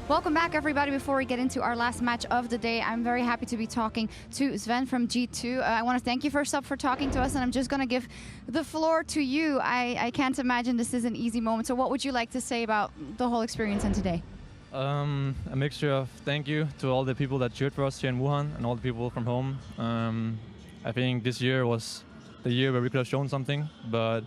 Welcome back, everybody. Before we get into our last match of the day, I'm very happy to be talking to Sven from G2. I want to thank you first up for talking to us, and I'm just going to give the floor to you. I can't imagine this is an easy moment. So what would you like to say about the whole experience and today? A mixture of thank you to all the people that cheered for us here in Wuhan and all the people from home. I think this year was the year where we could have shown something, but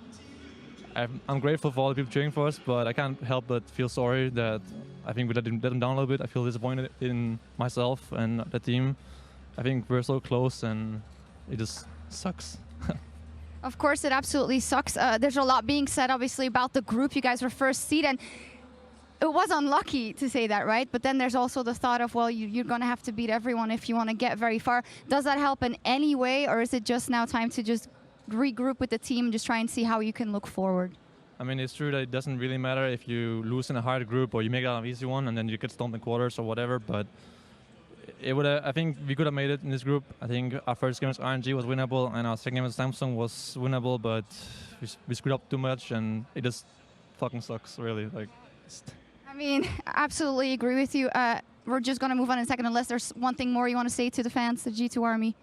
I'm grateful for all the people cheering for us, but I can't help but feel sorry that I think we let them down a little bit. I feel disappointed in myself and the team. I think we're so close and it just sucks. Of course, it absolutely sucks. There's a lot being said, obviously, about the group. You guys were first seed, and it was unlucky to say that, right? But then there's also the thought of, well, you're going to have to beat everyone if you want to get very far. Does that help in any way, or is it just now time to just regroup with the team and just try and see how you can look forward? I mean, it's true that it doesn't really matter if you lose in a hard group or you make it out of an easy one and then you get stomped in quarters or whatever, but it would. I think we could have made it in this group. I think our first game as RNG was winnable and our second game as Samsung was winnable, but we screwed up too much and it just fucking sucks, really. Like, I mean, absolutely agree with you. We're just going to move on in a second unless there's one thing more you want to say to the fans, the G2 Army.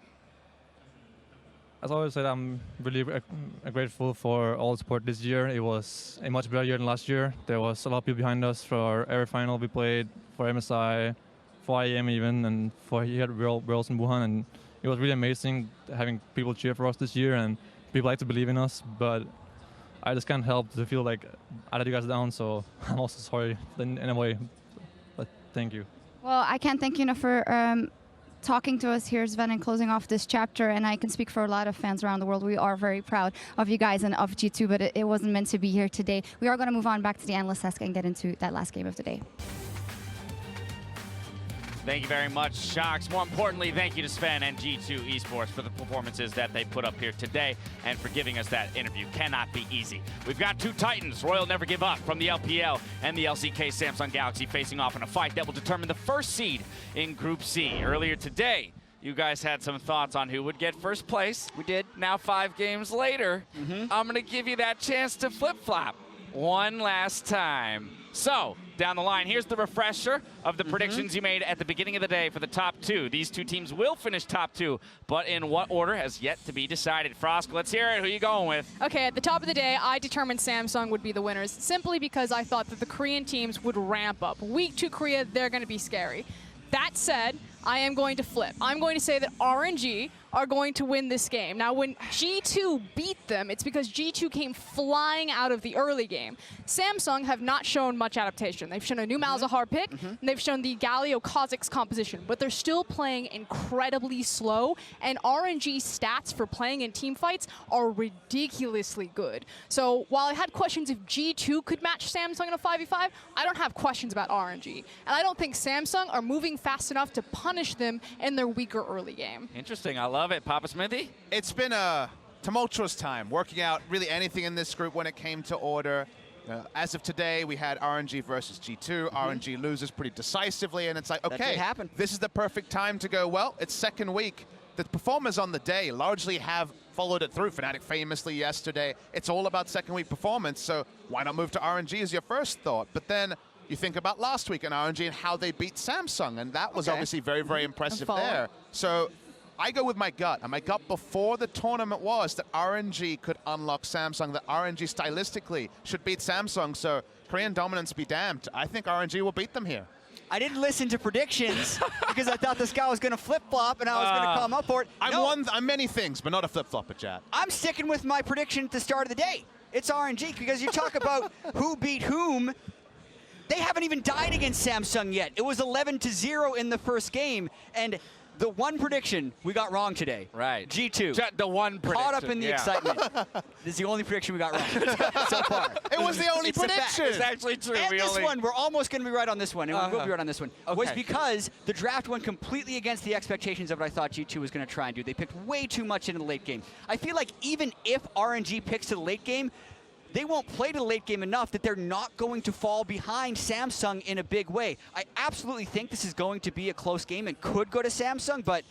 As I always said, I'm really grateful for all the support this year. It was a much better year than last year. There was a lot of people behind us for every final we played, for MSI, for IEM even, and for here at Worlds in Wuhan. And it was really amazing having people cheer for us this year and people like to believe in us. But I just can't help to feel like I let you guys down, so I'm also sorry in a way. But thank you. Well, I can't thank you enough for talking to us here, Sven, and closing off this chapter. And I can speak for a lot of fans around the world. We are very proud of you guys and of G2, but it wasn't meant to be here today. We are going to move on back to the analyst desk and get into that last game of the day. Thank you very much, Shocks. More importantly, thank you to Sven and G2 Esports for the performances that they put up here today and for giving us that interview. Cannot be easy. We've got two Titans, Royal Never Give Up from the LPL and the LCK Samsung Galaxy facing off in a fight that will determine the first seed in Group C. Earlier today, you guys had some thoughts on who would get first place. We did. Now 5 games later, I'm going to give you that chance to flip-flop one last time. So, down the line, here's the refresher of the predictions you made at the beginning of the day for the top 2. These 2 teams will finish top 2, but in what order has yet to be decided. Frosk, let's hear it. Who are you going with? Okay, at the top of the day, I determined Samsung would be the winners, simply because I thought that the Korean teams would ramp up. Week 2 Korea, they're going to be scary. That said, I am going to flip. I'm going to say that RNG are going to win this game. Now, when G2 beat them, it's because G2 came flying out of the early game. Samsung have not shown much adaptation. They've shown a new Malzahar pick, and they've shown the Galio Kha'Zix composition, but they're still playing incredibly slow, and RNG's stats for playing in team fights are ridiculously good. So while I had questions if G2 could match Samsung in a 5v5, I don't have questions about RNG. And I don't think Samsung are moving fast enough to punish them in their weaker early game. Interesting. I love it. Papa Smithy? It's been a tumultuous time working out really anything in this group when it came to order. As of today, we had RNG versus G2. RNG loses pretty decisively, and it's like, okay, this is the perfect time to go, well, it's second week. The performers on the day largely have followed it through. Fnatic famously yesterday. It's all about second week performance, so why not move to RNG as your first thought? But then you think about last week in RNG and how they beat Samsung, and that was obviously very, very impressive there. So I go with my gut, and my gut before the tournament was that RNG could unlock Samsung, that RNG stylistically should beat Samsung, so Korean dominance be damned. I think RNG will beat them here. I didn't listen to predictions because I thought this guy was going to flip-flop and I was going to come up for it. I'm many things, but not a flip-flopper, chat. I'm sticking with my prediction at the start of the day. It's RNG, because you talk about who beat whom. They haven't even died against Samsung yet. It was 11-0 in the first game, and the one prediction we got wrong today. Right. G2. The one prediction. Caught up in the excitement. This is the only prediction we got wrong so far. It was the only prediction. It's actually true. And this one, we're almost going to be right on this one, and we will be right on this one, was Okay. because the draft went completely against the expectations of what I thought G2 was going to try and do. They picked way too much into the late game. I feel like even if RNG picks to the late game, they won't play to the late game enough that they're not going to fall behind Samsung in a big way. I absolutely think this is going to be a close game and could go to Samsung, but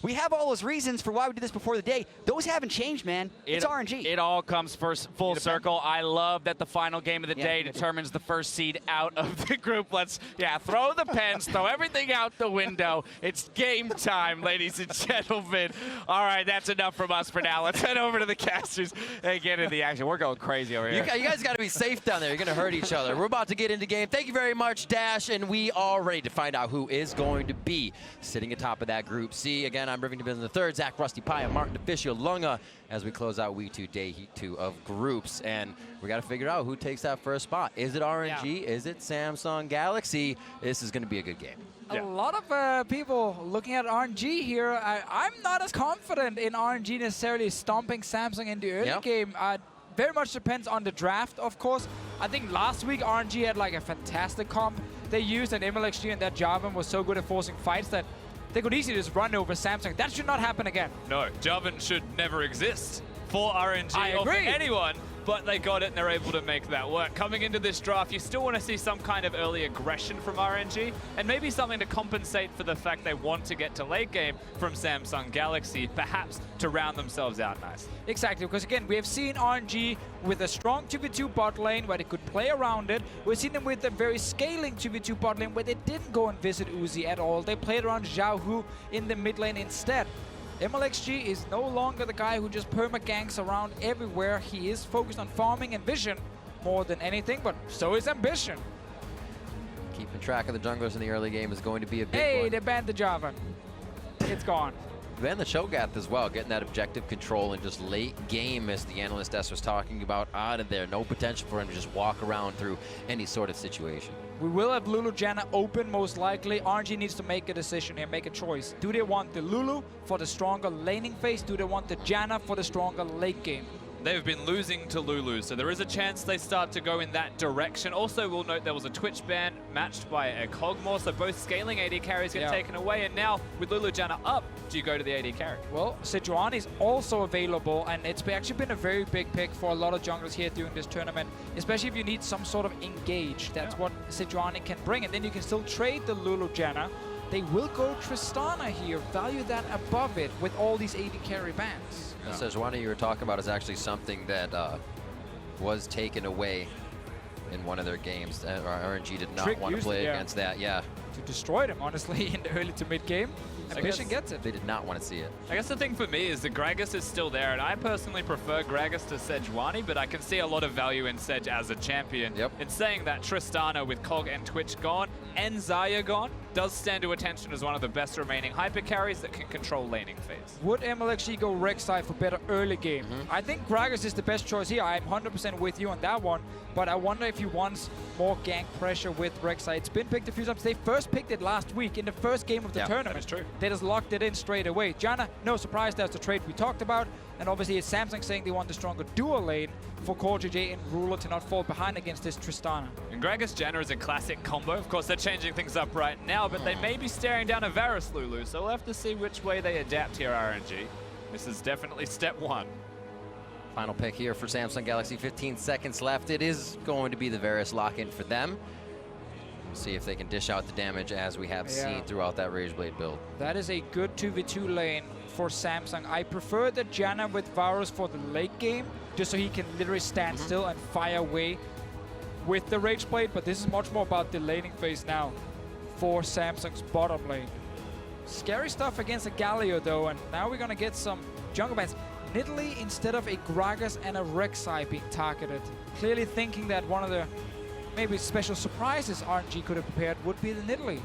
We have all those reasons for why we did this before the day. Those haven't changed, man. It's RNG. It all comes full circle. I love that the final game of the day determines the first seed out of the group. Let's, throw the pens, throw everything out the window. It's game time, ladies and gentlemen. All right, that's enough from us for now. Let's head over to the casters and get into the action. We're going crazy over here. You guys got to be safe down there. You're going to hurt each other. We're about to get into game. Thank you very much, Dash, and we are ready to find out who is going to be sitting atop of that Group C. Again, I'm Rivington Business III, Zach Rusty Paya, Martin Official Lunga, as we close out Week 2, Day 2 of groups. And we got to figure out who takes that first spot. Is it RNG? Yeah. Is it Samsung Galaxy? This is going to be a good game. A lot of people looking at RNG here. I'm not as confident in RNG necessarily stomping Samsung in the early game. Very much depends on the draft, of course. I think last week RNG had like a fantastic comp they used, and Mlxg and that Jarvan was so good at forcing fights that they could easily just run over Samsung. That should not happen again. No, Jarvan should never exist for RNG I or agree. for anyone, but they got it and they're able to make that work. Coming into this draft, you still want to see some kind of early aggression from RNG and maybe something to compensate for the fact they want to get to late game from Samsung Galaxy, perhaps to round themselves out nice. Exactly, because again, we have seen RNG with a strong 2v2 bot lane where they could play around it. We've seen them with a very scaling 2v2 bot lane where they didn't go and visit Uzi at all. They played around Xiaohu in the mid lane instead. Mlxg is no longer the guy who just perma-ganks around everywhere. He is focused on farming and vision more than anything, but so is ambition. Keeping track of the junglers in the early game is going to be a big one. Hey, they banned the Jarvan. It's gone. And the Cho'Gath as well, getting that objective control and just late game, as the analyst S was talking about, out of there. No potential for him to just walk around through any sort of situation. We will have Lulu Janna open most likely. RNG needs to make a decision here, make a choice. Do they want the Lulu for the stronger laning phase? Do they want the Janna for the stronger late game? They've been losing to Lulu, so there is a chance they start to go in that direction. Also, we'll note there was a Twitch ban matched by a Kog'Maw, so both scaling AD carries get taken away, and now with Lulu Janna up, do you go to the AD carry? Well, Sejuani is also available, and it's actually been a very big pick for a lot of junglers here during this tournament, especially if you need some sort of engage. That's what Sejuani can bring, and then you can still trade the Lulu Janna. They will go Tristana here, value that above it with all these AD carry bans. Sejuani you were talking about is actually something that was taken away in one of their games. RNG did not want to play against that, To destroy them, honestly, in the early to mid game. Ambition gets it. They did not want to see it. I guess the thing for me is that Gragas is still there, and I personally prefer Gragas to Sejuani, but I can see a lot of value in Sej as a champion. In saying that, Tristana with Cog and Twitch gone, and Xayah gone, does stand to attention as one of the best remaining hyper carries that can control laning phase. Would Mlxg go Rek'Sai for better early game? I think Gragas is the best choice here. I'm 100% with you on that one, but I wonder if he wants more gank pressure with Rek'Sai. It's been picked a few times. They first picked it last week in the first game of the tournament. That's true. They just locked it in straight away. Janna, no surprise, that's the trade we talked about. And obviously it's Samsung saying they want the stronger dual lane for CoreJJ and Ruler to not fall behind against this Tristana. And Gragas Janna is a classic combo. Of course, they're changing things up right now, but they may be staring down a Varus Lulu, so we'll have to see which way they adapt here, RNG. This is definitely step one. Final pick here for Samsung Galaxy, 15 seconds left. It is going to be the Varus lock-in for them. We'll see if they can dish out the damage as we have seen throughout that Rageblade build. That is a good 2v2 lane for Samsung. I prefer the Janna with Varus for the late game, just so he can literally stand still and fire away with the Rageblade, but this is much more about the laning phase now for Samsung's bottom lane. Scary stuff against a Galio though, and now we're gonna get some jungle bans. Nidalee instead of a Gragas and a Rek'Sai being targeted. Clearly thinking that one of the maybe special surprises RNG could have prepared would be the Nidalee.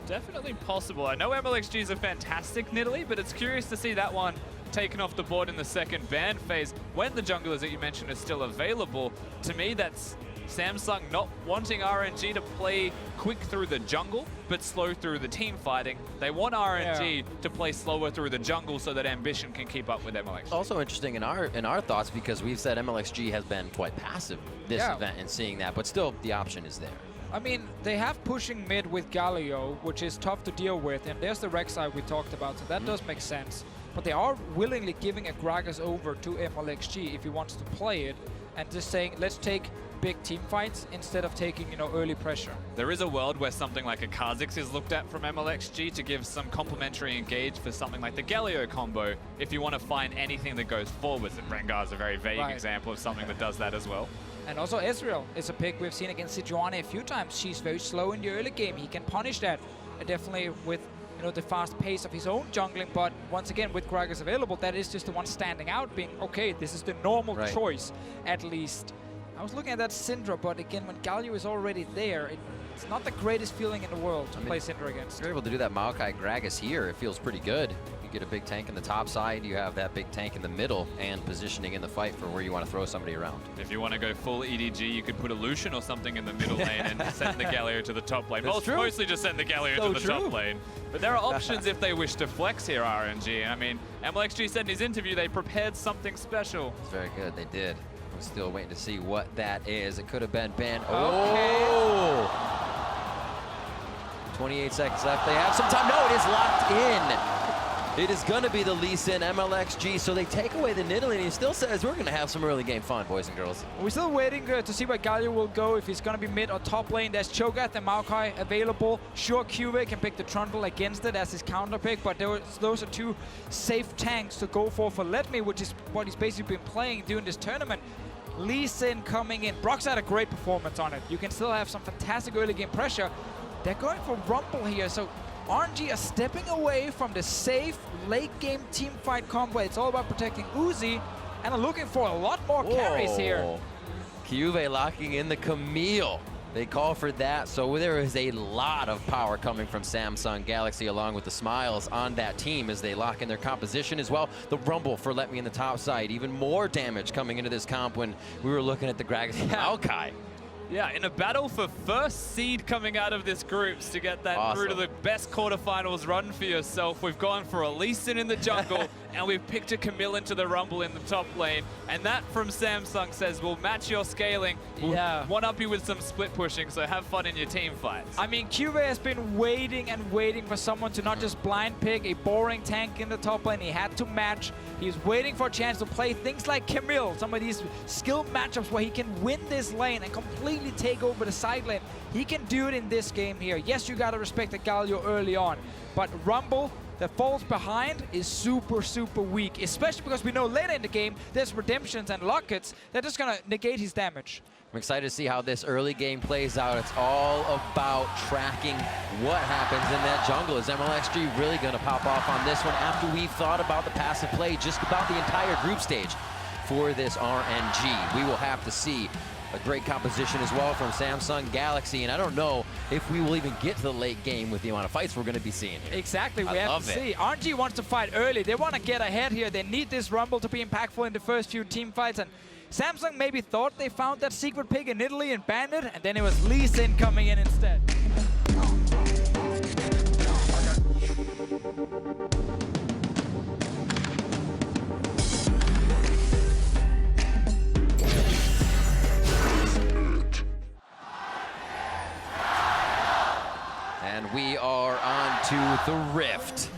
Definitely possible. I know Mlxg is a fantastic Nidalee, but it's curious to see that one taken off the board in the second ban phase when the junglers that you mentioned are still available. To me, that's Samsung not wanting RNG to play quick through the jungle, but slow through the team fighting. They want RNG to play slower through the jungle so that Ambition can keep up with Mlxg. Also interesting in our thoughts, because we've said Mlxg has been quite passive this event and seeing that, but still the option is there. I mean, they have pushing mid with Galio, which is tough to deal with, and there's the Rek'Sai we talked about, so that does make sense. But they are willingly giving a Gragas over to Mlxg if he wants to play it. and just saying, let's take big team fights instead of taking, you know, early pressure. There is a world where something like a Kha'Zix is looked at from Mlxg to give some complementary engage for something like the Galio combo if you want to find anything that goes forwards. And Rengar is a very vague example of something that does that as well. And also Ezreal is a pick we've seen against Sejuani a few times. She's very slow in the early game. He can punish that, definitely with, you know, the fast pace of his own jungling. But once again, with Gragas available, that is just the one standing out, being, okay, this is the normal choice, at least. I was looking at that Syndra, but again, when Galio is already there, it's not the greatest feeling in the world to play Syndra against. You're able to do that Maokai Gragas here. It feels pretty good. You get a big tank in the top side, you have that big tank in the middle, and positioning in the fight for where you want to throw somebody around. If you want to go full EDG, you could put a Lucian or something in the middle lane and send the Galio to the top lane. Mostly just send the Galio to the top lane. But there are options if they wish to flex here, RNG. I mean, Mlxg said in his interview they prepared something special. It's very good, they did. I'm still waiting to see what that is. It could have been Ben. Okay. Oh! 28 seconds left. They have some time. No, it is locked in. It is going to be the Lee Sin Mlxg, so they take away the Nidalee, and he still says we're going to have some early game fun, boys and girls. We're still waiting to see where Galio will go, if he's going to be mid or top lane. There's Cho'Gath and Maokai available. Sure, CuVee can pick the Trundle against it as his counter pick, but those are two safe tanks to go for Letme, which is what he's basically been playing during this tournament. Lee Sin coming in. Brock's had a great performance on it. You can still have some fantastic early game pressure. They're going for Rumble here, so RNG are stepping away from the safe late game team fight combo. It's all about protecting Uzi, and are looking for a lot more carries here. CuVee locking in the Camille. They call for that, so there is a lot of power coming from Samsung Galaxy along with the smiles on that team as they lock in their composition as well. The Rumble for Letme in the top side. Even more damage coming into this comp when we were looking at the Gragas and Maokai. Yeah, in a battle for first seed coming out of this groups to get that through to the best quarterfinals run for yourself. We've gone for a Lee Sin in the jungle, and we've picked a Camille into the Rumble in the top lane. And that from Samsung says, we'll match your scaling. We'll one-up you with some split pushing, so have fun in your team fights. I mean, CuVee has been waiting and waiting for someone to not just blind pick a boring tank in the top lane. He had to match. He's waiting for a chance to play things like Camille, some of these skill matchups where he can win this lane and completely take over the side lane. He can do it in this game here. Yes, you gotta respect the Galio early on, but Rumble that falls behind is super, super weak, especially because we know later in the game there's redemptions and lockets that are just gonna negate his damage. I'm excited to see how this early game plays out. It's all about tracking what happens in that jungle. Is Mlxg really going to pop off on this one after we've thought about the passive play just about the entire group stage for this RNG? We will have to see. A great composition as well from Samsung Galaxy, and I don't know if we will even get to the late game with the amount of fights we're going to be seeing here. Exactly, we have to see. RNG wants to fight early. They want to get ahead here. They need this Rumble to be impactful in the first few team fights, and Samsung maybe thought they found that secret pick in Italy and banned it, and then it was Lee Sin coming in instead. And we are on to the Rift.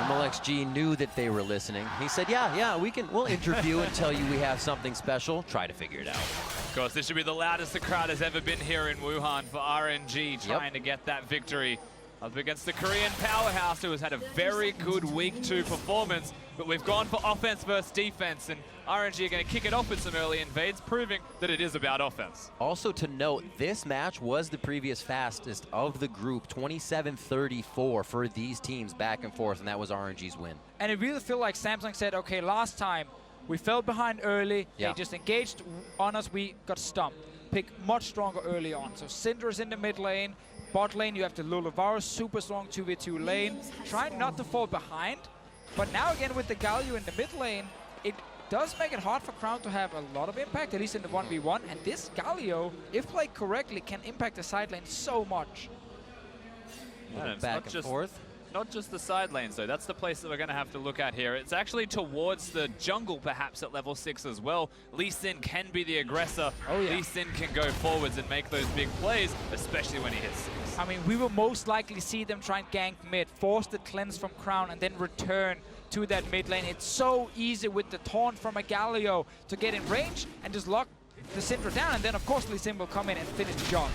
Mlxg knew that they were listening. He said, yeah, we'll interview and tell you we have something special. Try to figure it out. Of course, this should be the loudest the crowd has ever been here in Wuhan for RNG, trying to get that victory up against the Korean powerhouse, who has had a very good week 2 performance. But we've gone for offense versus defense, and RNG are going to kick it off with some early invades, proving that it is about offense. Also to note, this match was the previous fastest of the group, 27-34 for these teams back and forth, and that was RNG's win. And it really felt like Samsung said, okay, last time we fell behind early, they just engaged on us, we got stumped. Pick much stronger early on. So Syndra's in the mid lane, bot lane you have the Lulu Varus, super strong 2v2 lane, trying not to fall behind. But now again with the Galio in the mid lane, it does make it hard for Crown to have a lot of impact, at least in the 1v1. And this Galio, if played correctly, can impact the side lane so much. Back and forth. Not just the side lanes, though. That's the place that we're going to have to look at here. It's actually towards the jungle, perhaps, at level 6 as well. Lee Sin can be the aggressor. Lee Sin can go forwards and make those big plays, especially when he hits 6. I mean, we will most likely see them try and gank mid, force the cleanse from Crown, and then return to that mid lane. It's so easy with the taunt from a Galio to get in range and just lock the Syndra down, and then of course Lee Sin will come in and finish the job.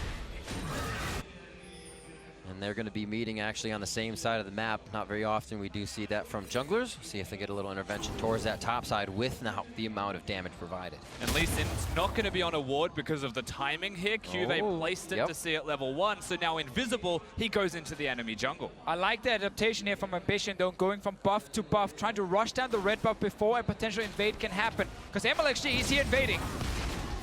And they're going to be meeting actually on the same side of the map. Not very often we do see that from junglers. See if they get a little intervention towards that top side with now the amount of damage provided. And Lee Sin's not going to be on a ward because of the timing here. CuVee placed it to see at level 1, so now invisible, he goes into the enemy jungle. I like the adaptation here from Ambition though, going from buff to buff, trying to rush down the red buff before a potential invade can happen. Because Mlxg is here invading.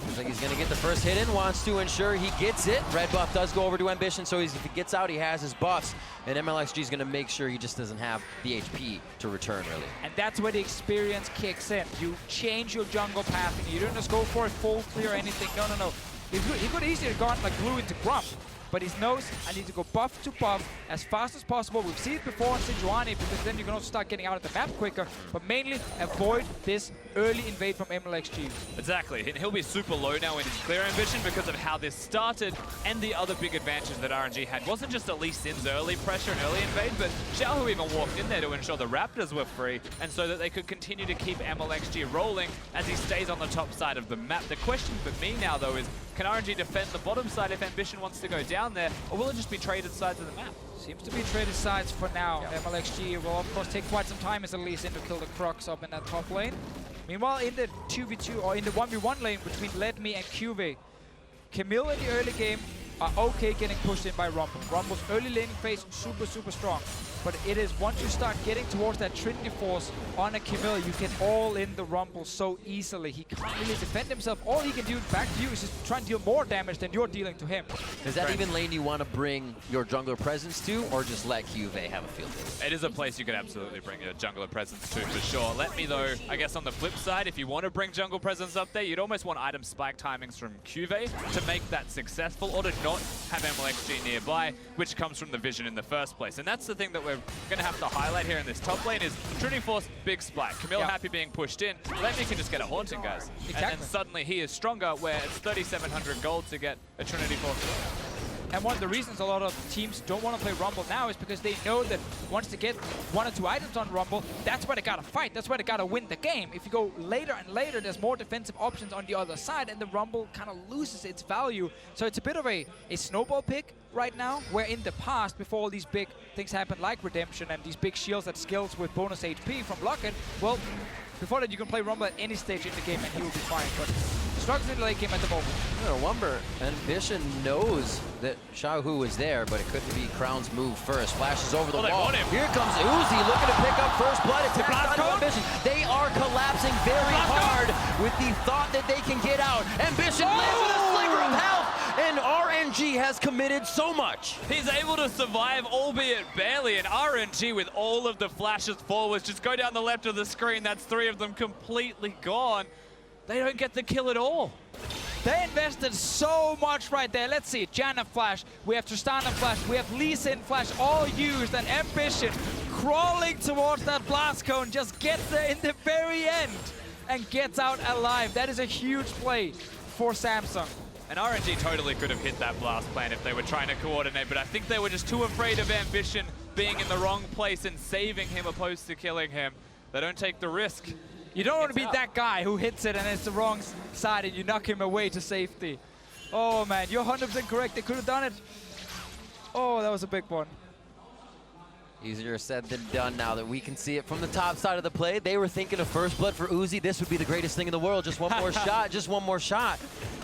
Looks like he's going to get the first hit in, wants to ensure he gets it. Red buff does go over to Ambition, so if he gets out, he has his buffs. And Mlxg is going to make sure he just doesn't have the HP to return, really. And that's where the experience kicks in. You change your jungle pathing. You don't just go for a full clear or anything. No. He could easily have gone like Blue into Grump. But he knows I need to go buff to buff as fast as possible. We've seen it before on Sejuani, because then you can also start getting out of the map quicker. But mainly avoid this early invade from Mlxg. Exactly, and he'll be super low now in his clear ambition because of how this started, and the other big advantage that RNG had wasn't just at least Sin's early pressure and early invade, but Xiaohu even walked in there to ensure the Raptors were free, and so that they could continue to keep Mlxg rolling as he stays on the top side of the map. The question for me now, though, is can RNG defend the bottom side if Ambition wants to go down there, or will it just be traded sides of the map? Seems to be traded sides for now. Mlxg will of course take quite some time as a Lee Sin to kill the Crocs up in that top lane. Meanwhile, in the 2v2 or in the 1v1 lane between Letme and CuVee, Camille in the early game are okay getting pushed in by Rumble. Rumble's early laning phase super strong. But it is once you start getting towards that Trinity Force on a Camille, you can all in the Rumble so easily. He can't really defend himself. All he can do back to you is just try and deal more damage than you're dealing to him. Is that even lane you want to bring your jungler presence to, or just let CuVee have a field day? It is a place you could absolutely bring your jungler presence to, for sure. Letme, though, I guess on the flip side, if you want to bring jungle presence up there, you'd almost want item spike timings from CuVee to make that successful, or to not have Mlxg nearby, which comes from the vision in the first place. And that's the thing that we're going to have to highlight here in this top lane is Trinity Force, big spike. Camille happy being pushed in. Letme can just get a haunting, guys. Exactly. And then suddenly he is stronger, where it's 3,700 gold to get a Trinity Force. And one of the reasons a lot of teams don't want to play Rumble now is because they know that once they get 1 or 2 items on Rumble, that's where they gotta fight. That's where they gotta win the game. If you go later and later, there's more defensive options on the other side, and the Rumble kind of loses its value. So it's a bit of a snowball pick right now, where in the past, before all these big things happened like Redemption and these big shields that skills with bonus HP from Locket, well, before that you can play Rumble at any stage in the game and he will be fine. But struggles in the late game at the moment. Wumber, Ambition knows that Xiaohu is there, but it couldn't be Crown's move first. Flashes over the wall. Here comes Uzi looking to pick up first blood. Attack on Ambition. They are collapsing very hard with the thought that they can get out. Ambition lives with a sliver of health, and RNG has committed so much. He's able to survive, albeit barely, and RNG with all of the flashes forwards. Just go down the left of the screen. That's 3 of them completely gone. They don't get the kill at all. They invested so much right there. Let's see, Janna flash, we have Tristana flash, we have Lee Sin flash, all used, and Ambition crawling towards that blast cone, just gets there in the very end and gets out alive. That is a huge play for Samsung. And RNG totally could have hit that blast plan if they were trying to coordinate, but I think they were just too afraid of Ambition being in the wrong place and saving him opposed to killing him. They don't take the risk. You don't want to be that guy who hits it and it's the wrong side and you knock him away to safety. Oh man, you're 100% correct. They could have done it. Oh, that was a big one. Easier said than done now that we can see it from the top side of the play. They were thinking of first blood for Uzi. This would be the greatest thing in the world. Just one more shot, just one more shot.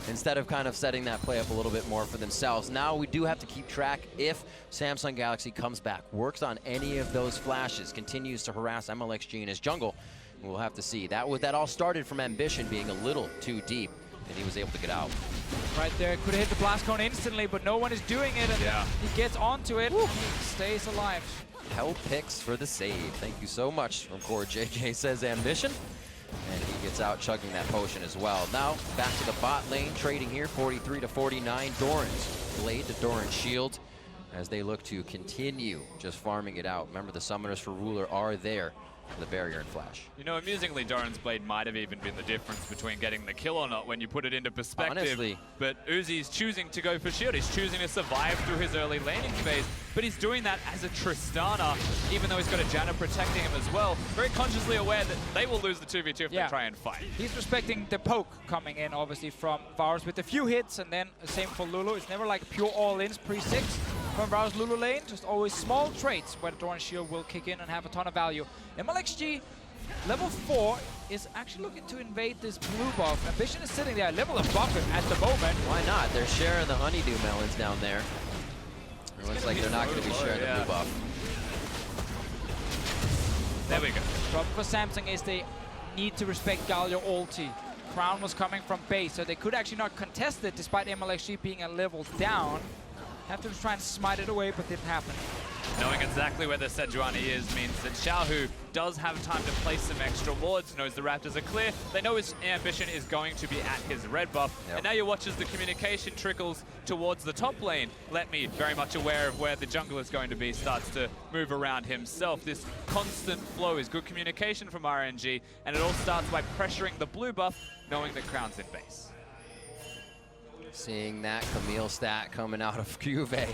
Instead of kind of setting that play up a little bit more for themselves. Now we do have to keep track if Samsung Galaxy comes back, works on any of those flashes, continues to harass Mlxg in his jungle. We'll have to see. That all started from Ambition being a little too deep, and he was able to get out. Right there, could have hit the blast cone instantly, but no one is doing it, and he gets onto it, and he stays alive. Hell picks for the save. Thank you so much from CoreJJ, says Ambition. And he gets out chugging that potion as well. Now, back to the bot lane, trading here, 43 to 49. Doran's blade to Doran's shield as they look to continue just farming it out. Remember, the summoners for Ruler are there the barrier and flash. You know, amusingly, Doran's blade might have even been the difference between getting the kill or not when you put it into perspective. Honestly. But Uzi's choosing to go for shield. He's choosing to survive through his early laning phase, but he's doing that as a Tristana, even though he's got a Janna protecting him as well. Very consciously aware that they will lose the 2v2 if they try and fight. He's respecting the poke coming in, obviously, from Varus with a few hits, and then the same for Lulu. It's never like pure all-ins pre-6 from Varus Lulu lane, just always small traits where the Doran shield will kick in and have a ton of value. Mlxg, level 4, is actually looking to invade this blue buff. Ambition is sitting there, level above him at the moment. Why not? They're sharing the honeydew melons down there. It looks like they're not going to be sharing the blue buff. There we go. Problem for Samsung is they need to respect Galio ulti. Crown was coming from base, so they could actually not contest it despite Mlxg being a level down. Have to try and smite it away, but didn't happen. Knowing exactly where the Sejuani is means that Xiaohu does have time to place some extra wards, knows the Raptors are clear. They know his ambition is going to be at his red buff. And now you watch as the communication trickles towards the top lane. Letme, very much aware of where the jungle is going to be, starts to move around himself. This constant flow is good communication from RNG, and it all starts by pressuring the blue buff, knowing that Crown's in base. Seeing that Camille stat coming out of CuVee,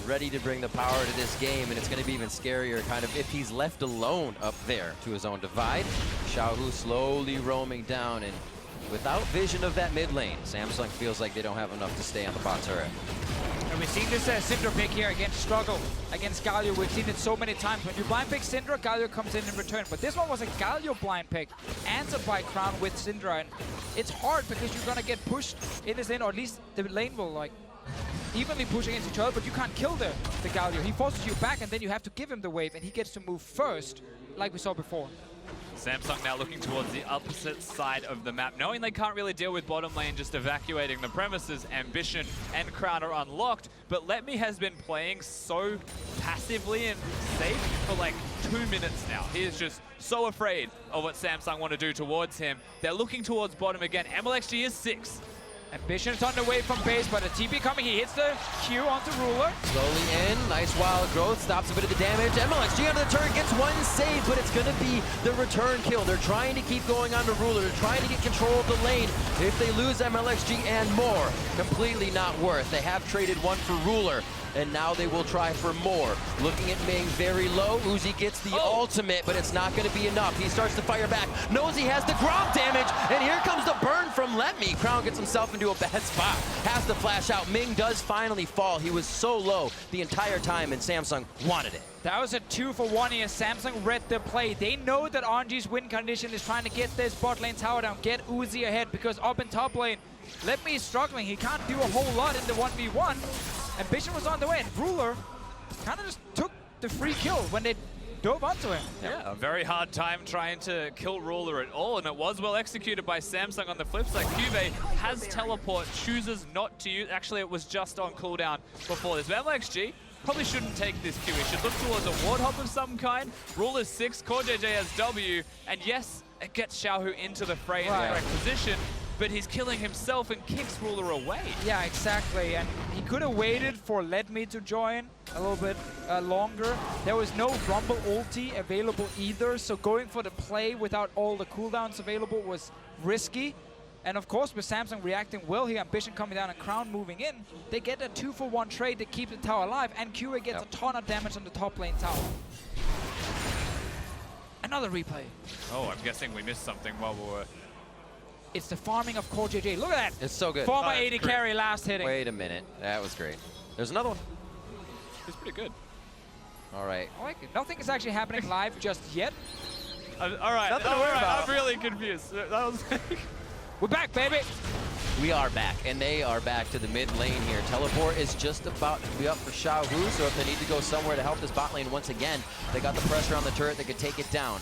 ready to bring the power to this game, and it's going to be even scarier kind of if he's left alone up there to his own divide. Xiaohu slowly roaming down, and without vision of that mid lane, Samsung feels like they don't have enough to stay on the bot turret. And we've seen this Syndra pick here against struggle against Galio. We've seen it so many times. When you blind pick Syndra, Galio comes in return. But this one was a Galio blind pick, answered by Crown with Syndra. And it's hard because you're going to get pushed in this lane, or at least the lane will like evenly push against each other, but you can't kill the Galio. He forces you back, and then you have to give him the wave, and he gets to move first, like we saw before. Samsung now looking towards the opposite side of the map, knowing they can't really deal with bottom lane just evacuating the premises. Ambition and Crown are unlocked, but Letme has been playing so passively and safe for like 2 minutes now. He is just so afraid of what Samsung want to do towards him. They're looking towards bottom again. Mlxg is 6. Ambition is on the way from base, but a TP coming. He hits the Q onto Ruler. Slowly in, nice wild growth, stops a bit of the damage. Mlxg under the turret gets one save, but it's going to be the return kill. They're trying to keep going on to Ruler. They're trying to get control of the lane. If they lose Mlxg and more, completely not worth. They have traded one for Ruler, and now they will try for more. Looking at Ming very low. Uzi gets the ultimate, but it's not going to be enough. He starts to fire back. Knows he has the Gromp damage, and here comes the burn from Letme. Crown gets himself into a bad spot. Has to flash out. Ming does finally fall. He was so low the entire time, and Samsung wanted it. That was a 2-for-1 here. Samsung read the play. They know that RNG's win condition is trying to get this bot lane tower down, get Uzi ahead, because up in top lane, Letme is struggling. He can't do a whole lot in the 1v1. Ambition was on the way, and Ruler kind of just took the free kill when they dove onto him. Yeah, a very hard time trying to kill Ruler at all, and it was well executed by Samsung on the flip side. CuVee has teleport, chooses not to use. Actually, it was just on cooldown before this. Mlxg probably shouldn't take this Q. He should look towards a ward hop of some kind. Ruler's 6, CoreJJ has W, and yes, it gets Xiaohu into the fray in the correct position, but he's killing himself and kicks Ruler away. Yeah, exactly. And he could have waited for Letme to join a little bit longer. There was no Rumble ulti available either, so going for the play without all the cooldowns available was risky. And of course, with Samsung reacting well here, Ambition coming down and Crown moving in, they get a 2-for-1 trade that keeps the tower alive, and CuVee gets a ton of damage on the top lane tower. Another replay. Oh, I'm guessing we missed something while we were... It's the farming of CoreJJ. Look at that. It's so good. Former AD carry last hitting. Wait a minute. That was great. There's another one. It's pretty good. All right. I like it. Nothing is actually happening live just yet. All right. Nothing to worry about. I'm really confused. That was We're back, baby. We are back, and they are back to the mid lane here. Teleport is just about to be up for Xiaohu, so if they need to go somewhere to help this bot lane once again, they got the pressure on the turret that could take it down.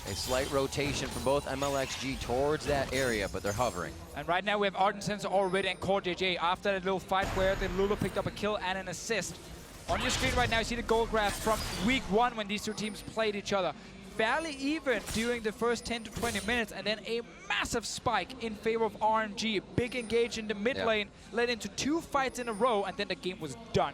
A slight rotation from both Mlxg towards that area, but they're hovering. And right now we have Ardent Sensor already and CoreJJ after that little fight where the Lulu picked up a kill and an assist. On your screen right now, you see the goal graph from week 1 when these two teams played each other. Fairly even during the first 10 to 20 minutes, and then a massive spike in favor of RNG. Big engage in the mid lane led into 2 fights in a row, and then the game was done.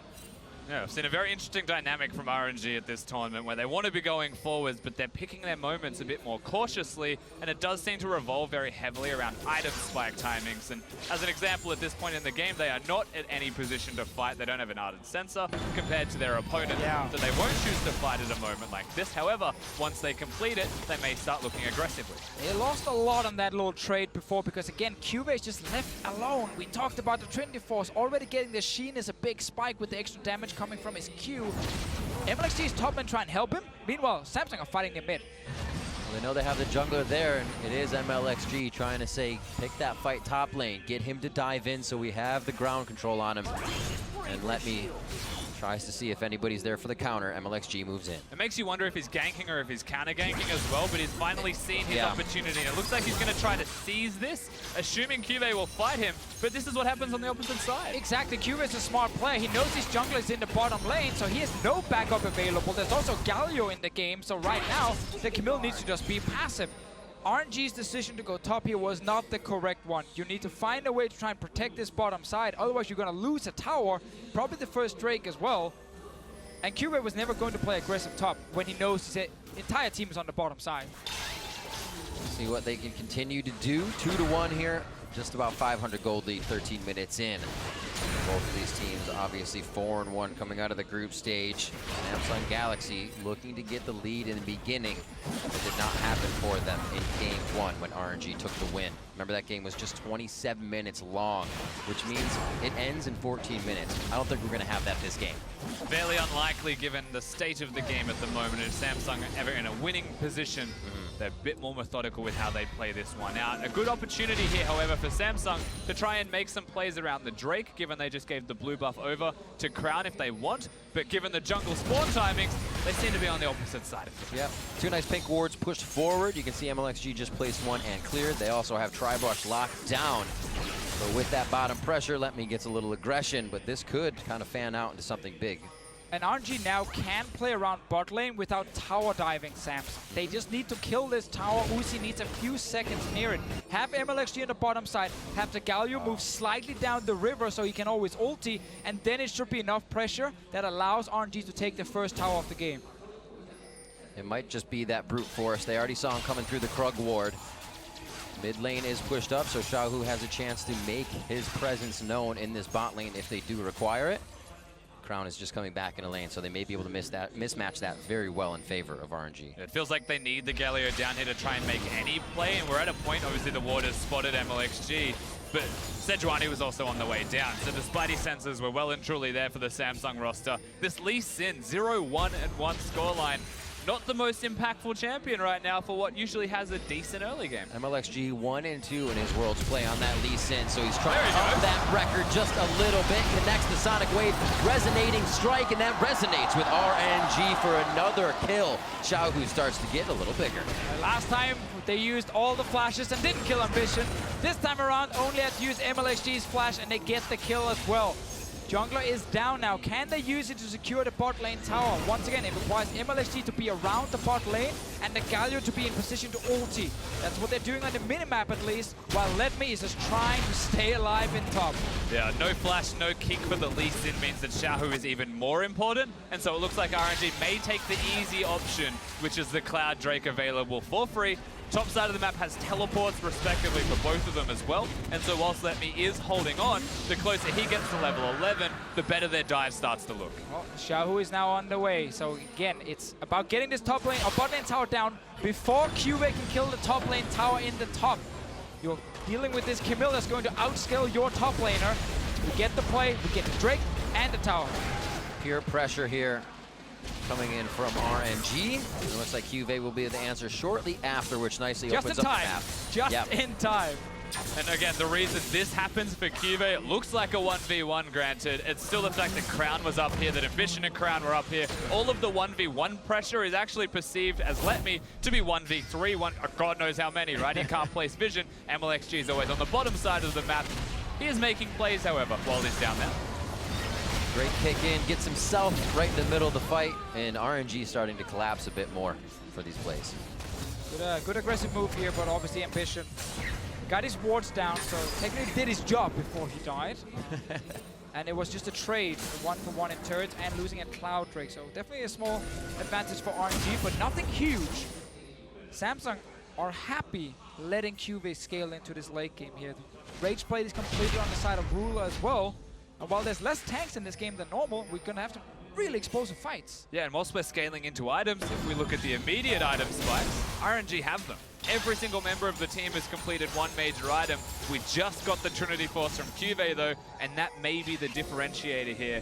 Yeah, I've seen a very interesting dynamic from RNG at this tournament where they want to be going forwards, but they're picking their moments a bit more cautiously, and it does seem to revolve very heavily around item spike timings. And as an example, at this point in the game, they are not at any position to fight. They don't have an ardent sensor compared to their opponent, so they won't choose to fight at a moment like this. However, once they complete it, they may start looking aggressively. They lost a lot on that little trade before because, again, CuVee is just left alone. We talked about the Trinity Force already getting the Sheen as a big spike with the extra damage coming from his Q. Mlxg's top and try and help him. Meanwhile, Samsung are fighting the mid. Well, they know they have the jungler there, and it is Mlxg trying to say, pick that fight top lane, get him to dive in so we have the ground control on him. And Letme tries to see if anybody's there for the counter. Mlxg moves in. It makes you wonder if he's ganking or if he's counter-ganking as well, but he's finally seen his opportunity. And it looks like he's going to try to seize this, assuming CuVee will fight him, but this is what happens on the opposite side. Exactly, CuVee is a smart player. He knows his jungler is in the bottom lane, so he has no backup available. There's also Galio in the game, so right now, the Camille needs to just be passive. RNG's decision to go top here was not the correct one. You need to find a way to try and protect this bottom side, otherwise you're going to lose a tower, probably the first Drake as well. And CuVee was never going to play aggressive top when he knows his entire team is on the bottom side. See what they can continue to do. 2-1 here. Just about 500 gold lead, 13 minutes in. Both of these teams obviously 4-1 coming out of the group stage. Samsung Galaxy looking to get the lead in the beginning. It did not happen for them in game 1 when RNG took the win. Remember, that game was just 27 minutes long, which means it ends in 14 minutes. I don't think we're going to have that this game. Fairly unlikely given the state of the game at the moment. If Samsung are ever in a winning position, they're a bit more methodical with how they play this one out. A good opportunity here, however, for Samsung to try and make some plays around the Drake, given they just gave the blue buff over to Crown if they want. But given the jungle spawn timings, they seem to be on the opposite side of it. Yep. 2 nice pink wards pushed forward. You can see Mlxg just placed one and cleared. They also have Tribrush locked down. So with that bottom pressure, Letme gets a little aggression, but this could kind of fan out into something big. And RNG now can play around bot lane without tower diving Samsung. They just need to kill this tower. Uzi needs a few seconds near it. Have Mlxg on the bottom side, have the Galio move slightly down the river so he can always ulti, and then it should be enough pressure that allows RNG to take the first tower of the game. It might just be that brute force. They already saw him coming through the Krug ward. Mid lane is pushed up, so Xiaohu has a chance to make his presence known in this bot lane if they do require it. Crown is just coming back in a lane, so they may be able to mismatch that very well in favor of RNG. It feels like they need the Galio down here to try and make any play, and we're at a point, obviously the ward has spotted Mlxg, but Sejuani was also on the way down, so the Spidey sensors were well and truly there for the Samsung roster. This Lee Sin, 0-1 and 1 scoreline. Not the most impactful champion right now for what usually has a decent early game. Mlxg 1 and 2 in his Worlds play on that Lee Sin, so he's trying to up that record just a little bit. Connects the Sonic Wave, resonating strike, and that resonates with RNG for another kill. Xiaohu starts to get a little bigger. Last time they used all the flashes and didn't kill Ambition. This time around only had to use Mlxg's flash and they get the kill as well. Jungler is down now. Can they use it to secure the bot lane tower? Once again, it requires Mlxg to be around the bot lane and the Galio to be in position to ulti. That's what they're doing on the minimap at least, while Letme is just trying to stay alive in top. Yeah, no flash, no kick for the Lee Sin means that Xiaohu is even more important, and so it looks like RNG may take the easy option, which is the Cloud Drake available for free. Top side of the map has teleports respectively for both of them as well, and so whilst Letme is holding on, the closer he gets to level 11, the better their dive starts to look. Well, Xiaohu is now on the way, so again, it's about getting this top lane or bot lane tower down before CuVee can kill the top lane tower in the top. You're dealing with this Camille that's going to outscale your top laner. We get the play, we get the Drake and the tower. Pure pressure here coming in from RNG. It looks like CuVee will be the answer shortly after, which nicely opens up the map. Just in time. And again, the reason this happens for CuVee, it looks like a 1v1 granted. It's still the fact that Crown was up here, that Ambition and Crown were up here. All of the 1v1 pressure is actually perceived as Letme to be 1v3, God knows how many, right? He can't place vision. Mlxg is always on the bottom side of the map. He is making plays, however, while he's down there. Great kick in, gets himself right in the middle of the fight, and RNG starting to collapse a bit more for these plays. Good aggressive move here, but obviously Ambition got his wards down, so technically did his job before he died. And it was just a trade, 1-for-1 in turrets and losing at Cloud Drake. So definitely a small advantage for RNG, but nothing huge. Samsung are happy letting CuVee scale into this late game here. The Rage Blade is completely on the side of Ruler as well. And while there's less tanks in this game than normal, we're going to have to really explosive fights. Yeah, and whilst we're scaling into items, if we look at the immediate item spikes, RNG have them. Every single member of the team has completed one major item. We just got the Trinity Force from CuVee though, and that may be the differentiator here.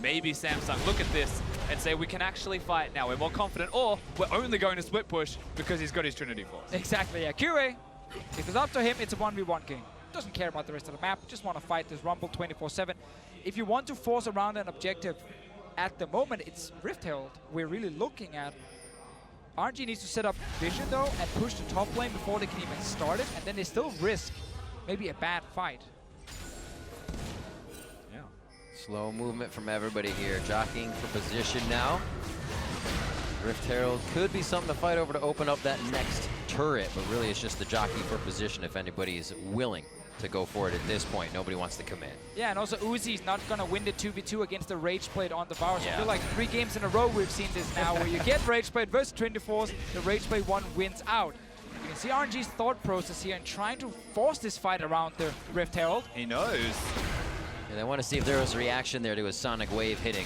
Maybe Samsung look at this and say we can actually fight now. We're more confident, or we're only going to split push because he's got his Trinity Force. Exactly, yeah. CuVee, if it's up to him, it's a 1v1 game. Doesn't care about the rest of the map, just want to fight this Rumble 24/7. If you want to force around an objective, at the moment it's Rift Herald we're really looking at. RNG needs to set up vision though and push the top lane before they can even start it, and then they still risk maybe a bad fight. Yeah. Slow movement from everybody here, jockeying for position now. Rift Herald could be something to fight over to open up that next turret, but really it's just the jockey for position if anybody is willing to go for it at this point. Nobody wants to commit. Yeah, and also Uzi's not going to win the 2v2 against the Rage Blade on the Varus. Yeah. I feel like 3 games in a row we've seen this now, where you get Rage Blade versus Trinity Force, the Rage Blade one wins out. You can see RNG's thought process here in trying to force this fight around the Rift Herald. He knows. And I want to see if there was a reaction there to a Sonic Wave hitting.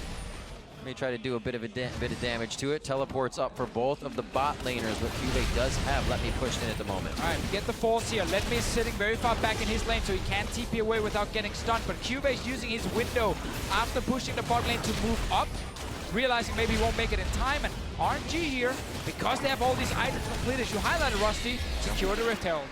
May try to do a bit of damage to it. Teleports up for both of the bot laners, but CuVee does have Letme pushed in at the moment. All right, we get the force here. Letme is sitting very far back in his lane, so he can't TP away without getting stunned. But CuVee is using his window after pushing the bot lane to move up, realizing maybe he won't make it in time. And RNG here, because they have all these items completed, as you highlighted, Rusty, secure the Rift Herald.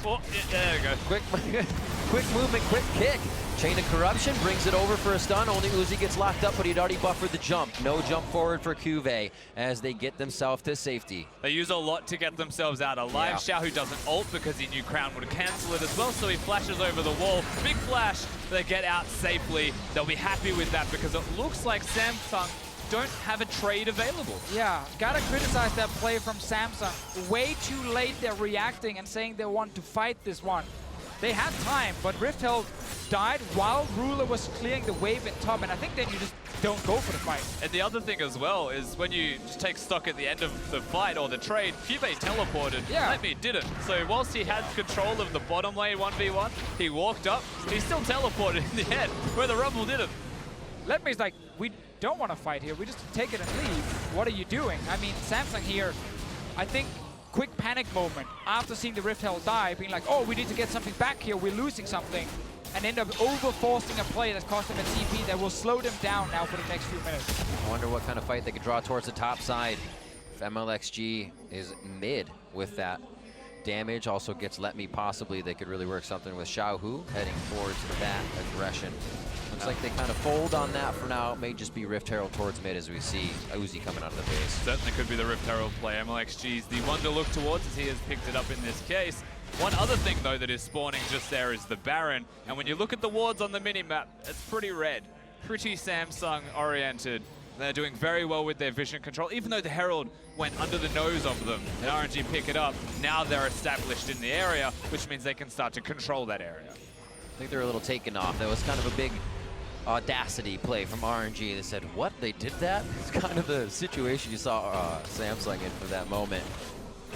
Oh, yeah, there we go. Quick movement, quick kick. Chain of Corruption brings it over for a stun. Only Uzi gets locked up, but he'd already buffered the jump. No jump forward for CuVee as they get themselves to safety. They use a lot to get themselves out alive. Yeah. Xiaohu doesn't ult because he knew Crown would cancel it as well, so he flashes over the wall. Big flash. They get out safely. They'll be happy with that because it looks like Samsung don't have a trade available. Yeah, gotta criticize that play from Samsung. Way too late they're reacting and saying they want to fight this one. They had time, but Rift Herald died while Ruler was clearing the wave in top, and I think then you just don't go for the fight. And the other thing as well is when you just take stock at the end of the fight or the trade, CuVee teleported, yeah. Letme didn't. So whilst he had control of the bottom lane 1v1, he walked up, he still teleported in the end, where the Rumble didn't. Letme's like, we don't want to fight here, we just take it and leave. What are you doing? I mean, Samsung here, I think, quick panic moment after seeing the Rift Herald die, being like, oh, we need to get something back here, we're losing something, and end up over-forcing a play that's cost them a TP that will slow them down now for the next few minutes. I wonder what kind of fight they could draw towards the top side. If Mlxg is mid with that damage, also gets Letme possibly, they could really work something with Xiaohu heading towards that aggression. Looks like they kind of fold on that for now. It may just be Rift Herald towards mid as we see Uzi coming out of the base. Certainly could be the Rift Herald play. Mlxg's the one to look towards as he has picked it up in this case. One other thing, though, that is spawning just there is the Baron. And when you look at the wards on the minimap, it's pretty red. Pretty Samsung-oriented. They're doing very well with their vision control, even though the Herald went under the nose of them and RNG pick it up. Now they're established in the area, which means they can start to control that area. I think they're a little taken off. That was kind of a big audacity play from RNG. They said, what, they did that? It's kind of the situation you saw Samsung in for that moment.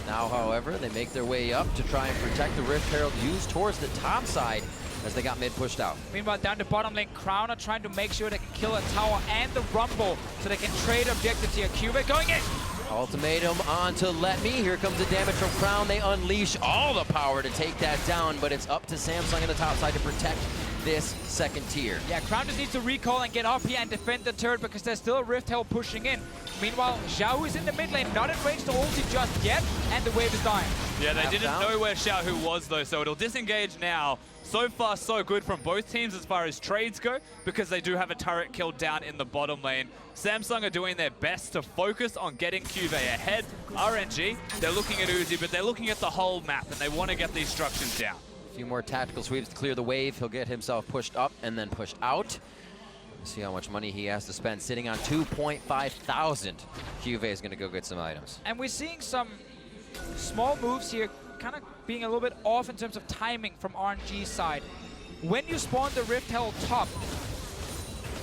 Now, however, they make their way up to try and protect the Rift Herald used towards the top side as they got mid pushed out. Meanwhile, down the bottom lane, Crown are trying to make sure they can kill a tower and the Rumble so they can trade objectives here. CuVee going in! Ultimatum onto Letme. Here comes the damage from Crown. They unleash all the power to take that down, but it's up to Samsung on the top side to protect this second tier. Yeah, Crown just needs to recall and get up here and defend the turret because there's still a Rift Herald pushing in. Meanwhile, Xiaohu is in the mid lane, not in range to ulti just yet, and the wave is dying. Yeah, they didn't know where Xiaohu was, though, so it'll disengage now. So far, so good from both teams as far as trades go, because they do have a turret killed down in the bottom lane. Samsung are doing their best to focus on getting CuVee ahead. RNG, they're looking at Uzi, but they're looking at the whole map, and they want to get these structures down. A few more tactical sweeps to clear the wave. He'll get himself pushed up and then pushed out. See how much money he has to spend. Sitting on 2.5 thousand. CuVee is going to go get some items. And we're seeing some small moves here, kind of being a little bit off in terms of timing from RNG's side. When you spawn the Rift Herald top,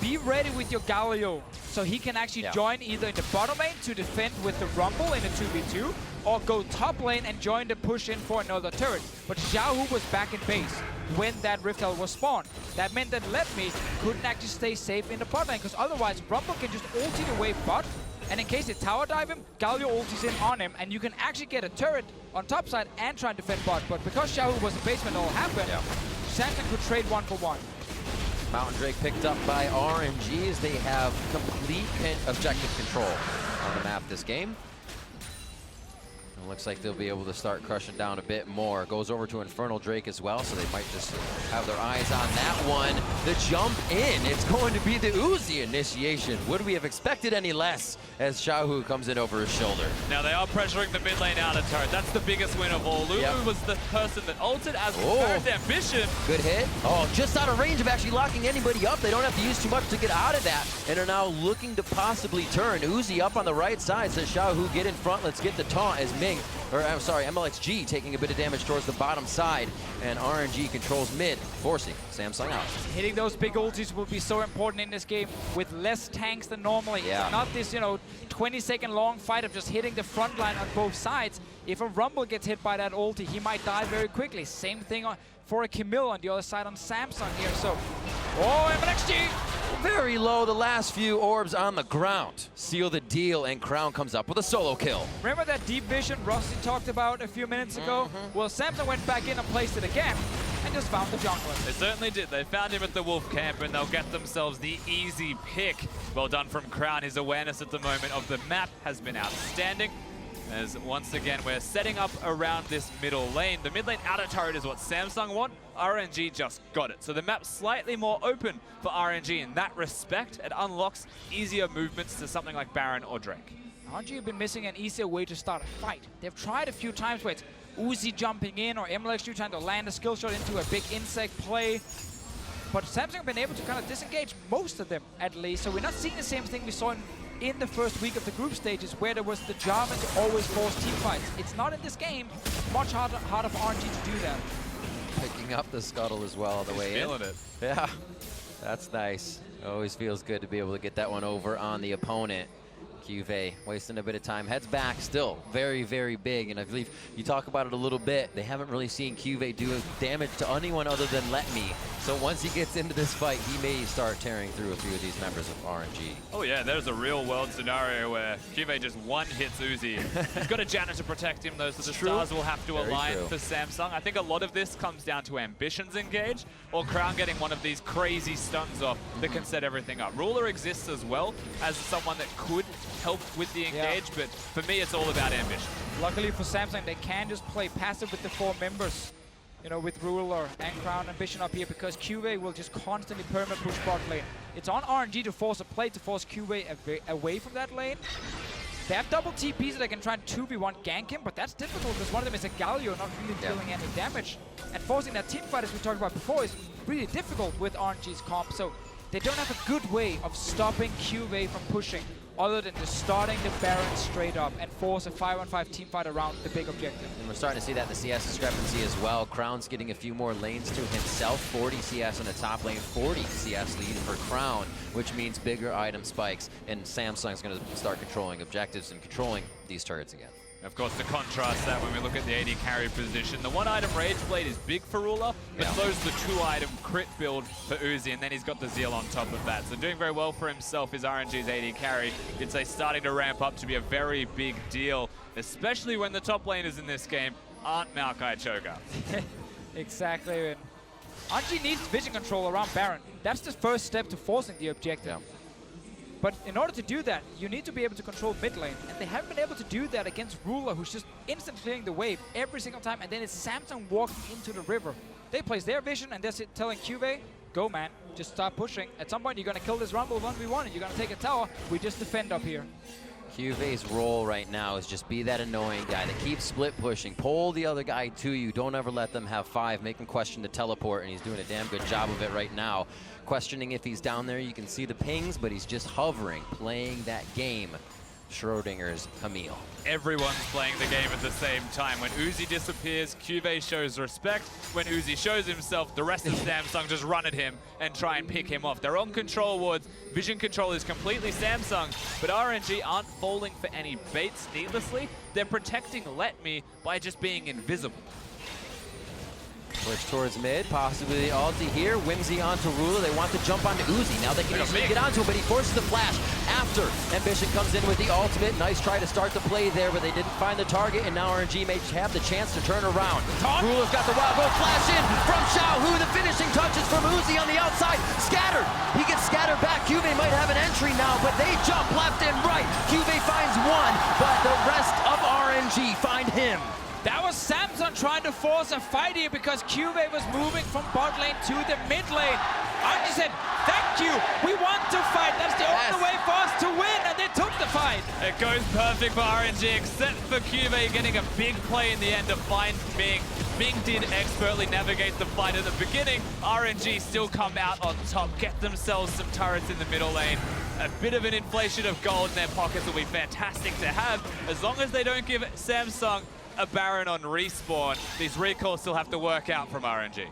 be ready with your Galio, so he can actually join either in the bottom lane to defend with the Rumble in a 2v2, or go top lane and join the push in for another turret. But Xiaohu was back in base when that Rift Herald was spawned. That meant that Letme couldn't actually stay safe in the bot lane, because otherwise Rumble can just ulti the wave bot, and in case they tower dive him, Galio ultis in on him, and you can actually get a turret on top side and try and defend bot. But because Xiaohu was in base when it all happened, Samsung could trade 1-for-1. Mountain Drake picked up by RNG as they have complete objective control on the map this game. It looks like they'll be able to start crushing down a bit more. Goes over to Infernal Drake as well, so they might just have their eyes on that one. The jump in, it's going to be the Uzi initiation. Would we have expected any less as Xiaohu comes in over his shoulder? Now they are pressuring the mid lane out of turret. That's the biggest win of all. Lulu was the person that ulted as Baron's ambition. Good hit. Oh, just out of range of actually locking anybody up. They don't have to use too much to get out of that, and are now looking to possibly turn. Uzi up on the right side, says Xiaohu, get in front, let's get the taunt as Ming, or I'm sorry, Mlxg taking a bit of damage towards the bottom side, and RNG controls mid, forcing Samsung out. Hitting those big ultis will be so important in this game with less tanks than normally. It's not this, 20-second long fight of just hitting the front line on both sides. If a Rumble gets hit by that ulti, he might die very quickly. Same thing for a Camille on the other side on Samsung here. So, Mlxg! Very low, the last few orbs on the ground. Seal the deal, and Crown comes up with a solo kill. Remember that deep vision Rusty talked about a few minutes ago? Well, Samsung went back in and placed it again, and just found the jungler. They certainly did. They found him at the Wolf camp, and they'll get themselves the easy pick. Well done from Crown. His awareness at the moment of the map has been outstanding. As once again, we're setting up around this middle lane. The mid lane outer turret is what Samsung want. RNG just got it. So the map's slightly more open for RNG in that respect. It unlocks easier movements to something like Baron or Drake. RNG have been missing an easier way to start a fight. They've tried a few times where it's Uzi jumping in or Mlxg trying to land a skill shot into a big insect play. But Samsung have been able to kind of disengage most of them, at least. So we're not seeing the same thing we saw in the first week of the group stages, where there was the Jarvan to always force team fights. It's not in this game. Much harder for RNG to do that. Picking up the scuttle as well on the way in. Feeling it. Yeah, that's nice. Always feels good to be able to get that one over on the opponent. CuVee wasting a bit of time, heads back, still very, very big, and I believe you talk about it a little bit. They haven't really seen CuVee do damage to anyone other than Letme. So once he gets into this fight, he may start tearing through a few of these members of RNG. Oh yeah, there's a real world scenario where CuVee just one-hits Uzi. He's got a Janna to protect him though, so the stars will have to align for Samsung. I think a lot of this comes down to ambitions engage, or Crown getting one of these crazy stuns off that can set everything up. Ruler exists as well as someone that could help with the engage, but for me it's all about ambition. Luckily for Samsung, they can just play passive with the 4 members, with Ruler and Crown Ambition up here, because CuVee will just constantly perma-push bot lane. It's on RNG to force a play to force CuVee away from that lane. They have double TPs that they can try and 2v1 gank him, but that's difficult because one of them is a Galio, not really dealing any damage. And forcing that team fight, as we talked about before, is really difficult with RNG's comp, so they don't have a good way of stopping CuVee from pushing, other than just starting the Baron straight up and force a 5-on-5 team fight around the big objective. And we're starting to see that in the CS discrepancy as well. Crown's getting a few more lanes to himself. 40 CS in the top lane, 40 CS lead for Crown, which means bigger item spikes, and Samsung's going to start controlling objectives and controlling these turrets again. Of course, to contrast that, when we look at the AD carry position, the 1-item Rage Blade is big for Ruler, but so's the 2-item crit build for Uzi, and then he's got the Zeal on top of that. So doing very well for himself is RNG's AD carry. It's starting to ramp up to be a very big deal, especially when the top laners in this game aren't Maokai Cho'Gath. Exactly. And RNG needs vision control around Baron. That's the first step to forcing the objective. But in order to do that, you need to be able to control mid lane. And they haven't been able to do that against Ruler, who's just instant clearing the wave every single time. And then it's Samsung walking into the river. They place their vision and they're telling CuVee, go man, just start pushing. At some point, you're going to kill this Rumble 1v1 and you're going to take a tower. We just defend up here. CuVee's role right now is just be that annoying guy that keeps split pushing. Pull the other guy to you. Don't ever let them have 5. Make him question the teleport, and he's doing a damn good job of it right now. Questioning if he's down there. You can see the pings, but he's just hovering, playing that game. Schrodinger's Camille. Everyone's playing the game at the same time. When Uzi disappears, CuVee shows respect. When Uzi shows himself, the rest of Samsung just run at him and try and pick him off. They're on control wards. Vision control is completely Samsung, but RNG aren't falling for any baits needlessly. They're protecting Letme by just being invisible. Push towards mid, possibly the ulti here. Whimsy onto Ruler. They want to jump onto Uzi. Now they can easily get onto him, but he forces the flash after Ambition comes in with the ultimate. Nice try to start the play there, but they didn't find the target, and now RNG may have the chance to turn around. Ruler's got the wild go flash in from Xiaohu. The finishing touches from Uzi on the outside. Scattered. He gets scattered back. CuVee might have an entry now, but they jump left and right. CuVee finds one, but the rest of RNG find him. That was Samsung trying to force a fight here because CuVee was moving from bot lane to the mid lane. RNG said, thank you, we want to fight. That's the only way for us to win, and they took the fight. It goes perfect for RNG, except for CuVee getting a big play in the end to find Ming. Ming did expertly navigate the fight at the beginning. RNG still come out on top, get themselves some turrets in the middle lane. A bit of an inflation of gold in their pockets will be fantastic to have, as long as they don't give Samsung a Baron on respawn. These recalls still have to work out from RNG.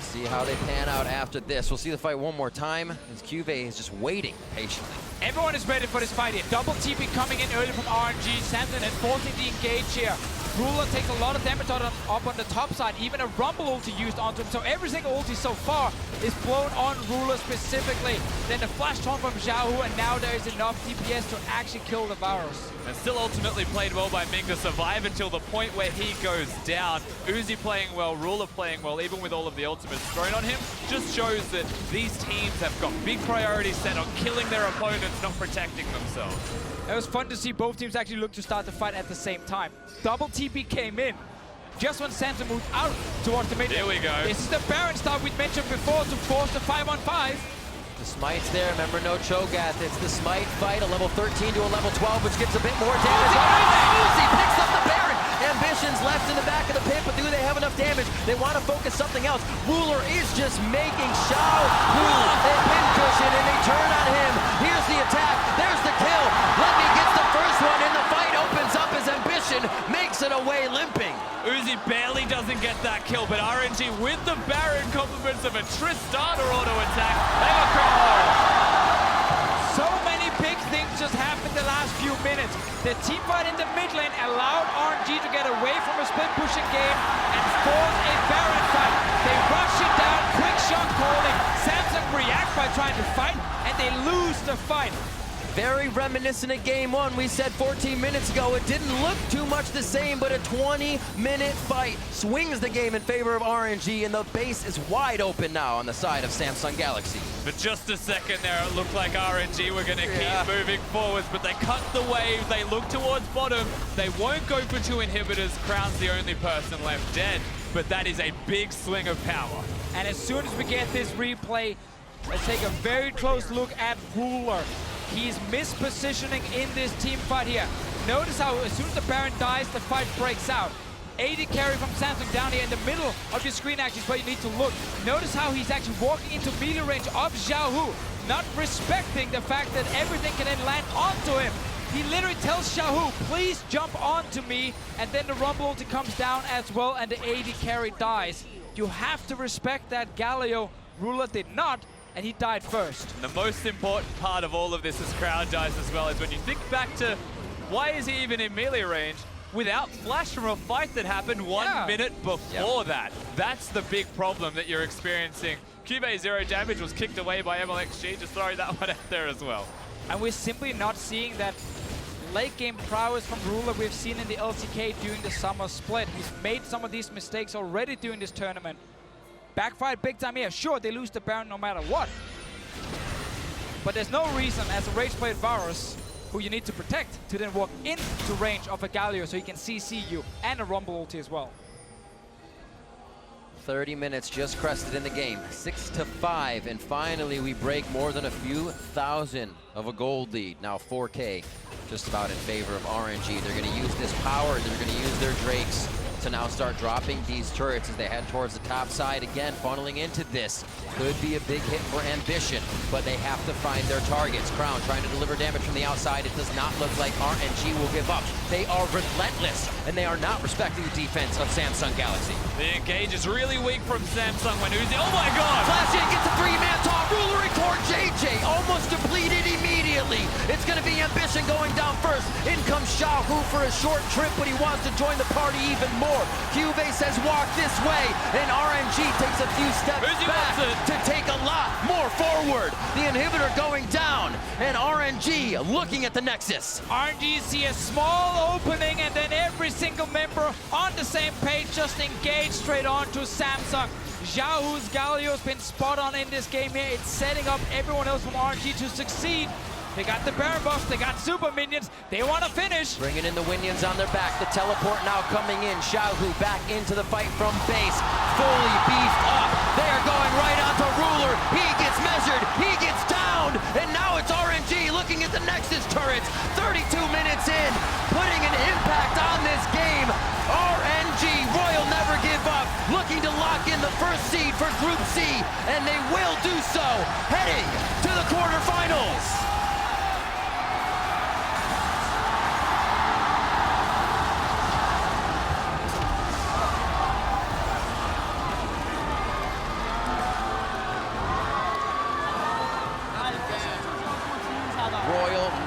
See how they pan out after this. We'll see the fight one more time, as CuVee is just waiting patiently. Everyone is ready for this fight here. Double TP coming in early from RNG. Samsung enforcing the engage here. Ruler takes a lot of damage up on the top side. Even a Rumble ulti used onto him. So every single ulti so far is blown on Ruler specifically. Then the flash taunt from Xiaohu, and now there is enough DPS to actually kill the Varus. And still ultimately played well by Ming to survive until the point where he goes down. Uzi playing well, Ruler playing well, even with all of the ultimates thrown on him, just shows that these teams have got big priorities set on killing their opponents, not protecting themselves. It was fun to see both teams actually look to start the fight at the same time. Double TP came in just when Samsung moved out towards the mid. Here we go. This is the Baron start we mentioned before to force the 5-on-5. The smite's there, remember no Cho'Gath. It's the smite fight, a level 13 to a level 12, which gets a bit more damage. Uzi picks up the Baron. Ambition's left in the back of the pit, but do they have enough damage? They want to focus something else. Ruler is just making Xiaohu a pin cushion, and they turn on him. Here's the attack. There's the kill. Letme gets the first one, and the fight opens up as Ambition makes it away limping. Uzi barely doesn't get that kill, but RNG with the Baron compliments of a Tristana auto attack. They look hard. So many big things just happened the last few minutes. The team fight in the mid lane allowed RNG to get away from a split pushing game and force a Baron fight. They rush it down, quick shot calling. Samsung react by trying to fight, and they lose the fight. Very reminiscent of game one. We said 14 minutes ago it didn't look too much the same, but a 20-minute fight swings the game in favor of RNG, and the base is wide open now on the side of Samsung Galaxy. For just a second there, it looked like RNG were going to keep moving forwards, but they cut the wave. They look towards bottom. They won't go for two inhibitors. Crown's the only person left dead, but that is a big swing of power. And as soon as we get this replay, let's take a very close look at Ruler. He's mispositioning in this team fight here. Notice how as soon as the Baron dies, the fight breaks out. AD carry from Samsung down here in the middle of your screen actually is where you need to look. Notice how he's actually walking into melee range of Xiaohu, not respecting the fact that everything can then land onto him. He literally tells Xiaohu, please jump onto me, and then the Rumble ulti comes down as well, and the AD carry dies. You have to respect that. Galio, Ruler did not, and he died first. The most important part of all of this as Crowd dies as well is when you think back to why is he even in melee range without flash from a fight that happened 1 minute before that. That's the big problem that you're experiencing. CuVee 0 damage was kicked away by Mlxg, just throwing that one out there as well. And we're simply not seeing that late game prowess from Ruler we've seen in the LCK during the summer split. He's made some of these mistakes already during this tournament. Backfired big time here. Sure, they lose the Baron no matter what. But there's no reason as a rage-played Varus, who you need to protect, to then walk into range of a Galio so he can CC you, and a Rumble ulti as well. 30 minutes just crested in the game, 6-5, and finally we break more than a few thousand of a gold lead. Now 4K, just about in favor of RNG. They're going to use this power, they're going to use their Drakes to now start dropping these turrets as they head towards the top side. Again, funneling into this. Could be a big hit for Ambition, but they have to find their targets. Crown trying to deliver damage from the outside. It does not look like RNG will give up. They are relentless, and they are not respecting the defense of Samsung Galaxy. The engage is really weak from Samsung when Uzi. Oh my god! Flash in, gets a 3-man top. Ruler and CoreJJ almost depleted immediately. It's going to be Ambition going down first. In comes Xiaohu for a short trip, but he wants to join the party even more. CuVee says walk this way, and RNG takes a few steps back to take a lot more forward. The inhibitor going down, and RNG looking at the Nexus. RNG see a small opening, and then every single member on the same page just engage straight on to Samsung. Xiaohu's Galio's been spot on in this game here. It's setting up everyone else from RNG to succeed. They got the Baron buffs, they got super minions, they want to finish. Bringing in the minions on their back, the teleport now coming in. Xiaohu back into the fight from base, fully beefed up. They are going right onto Ruler. He gets measured, he gets downed, and now it's RNG looking at the Nexus turrets. 32 minutes in, putting an impact on this game. RNG, Royal never give up, looking to lock in the first seed for Group C, and they will do so, heading to the quarterfinals.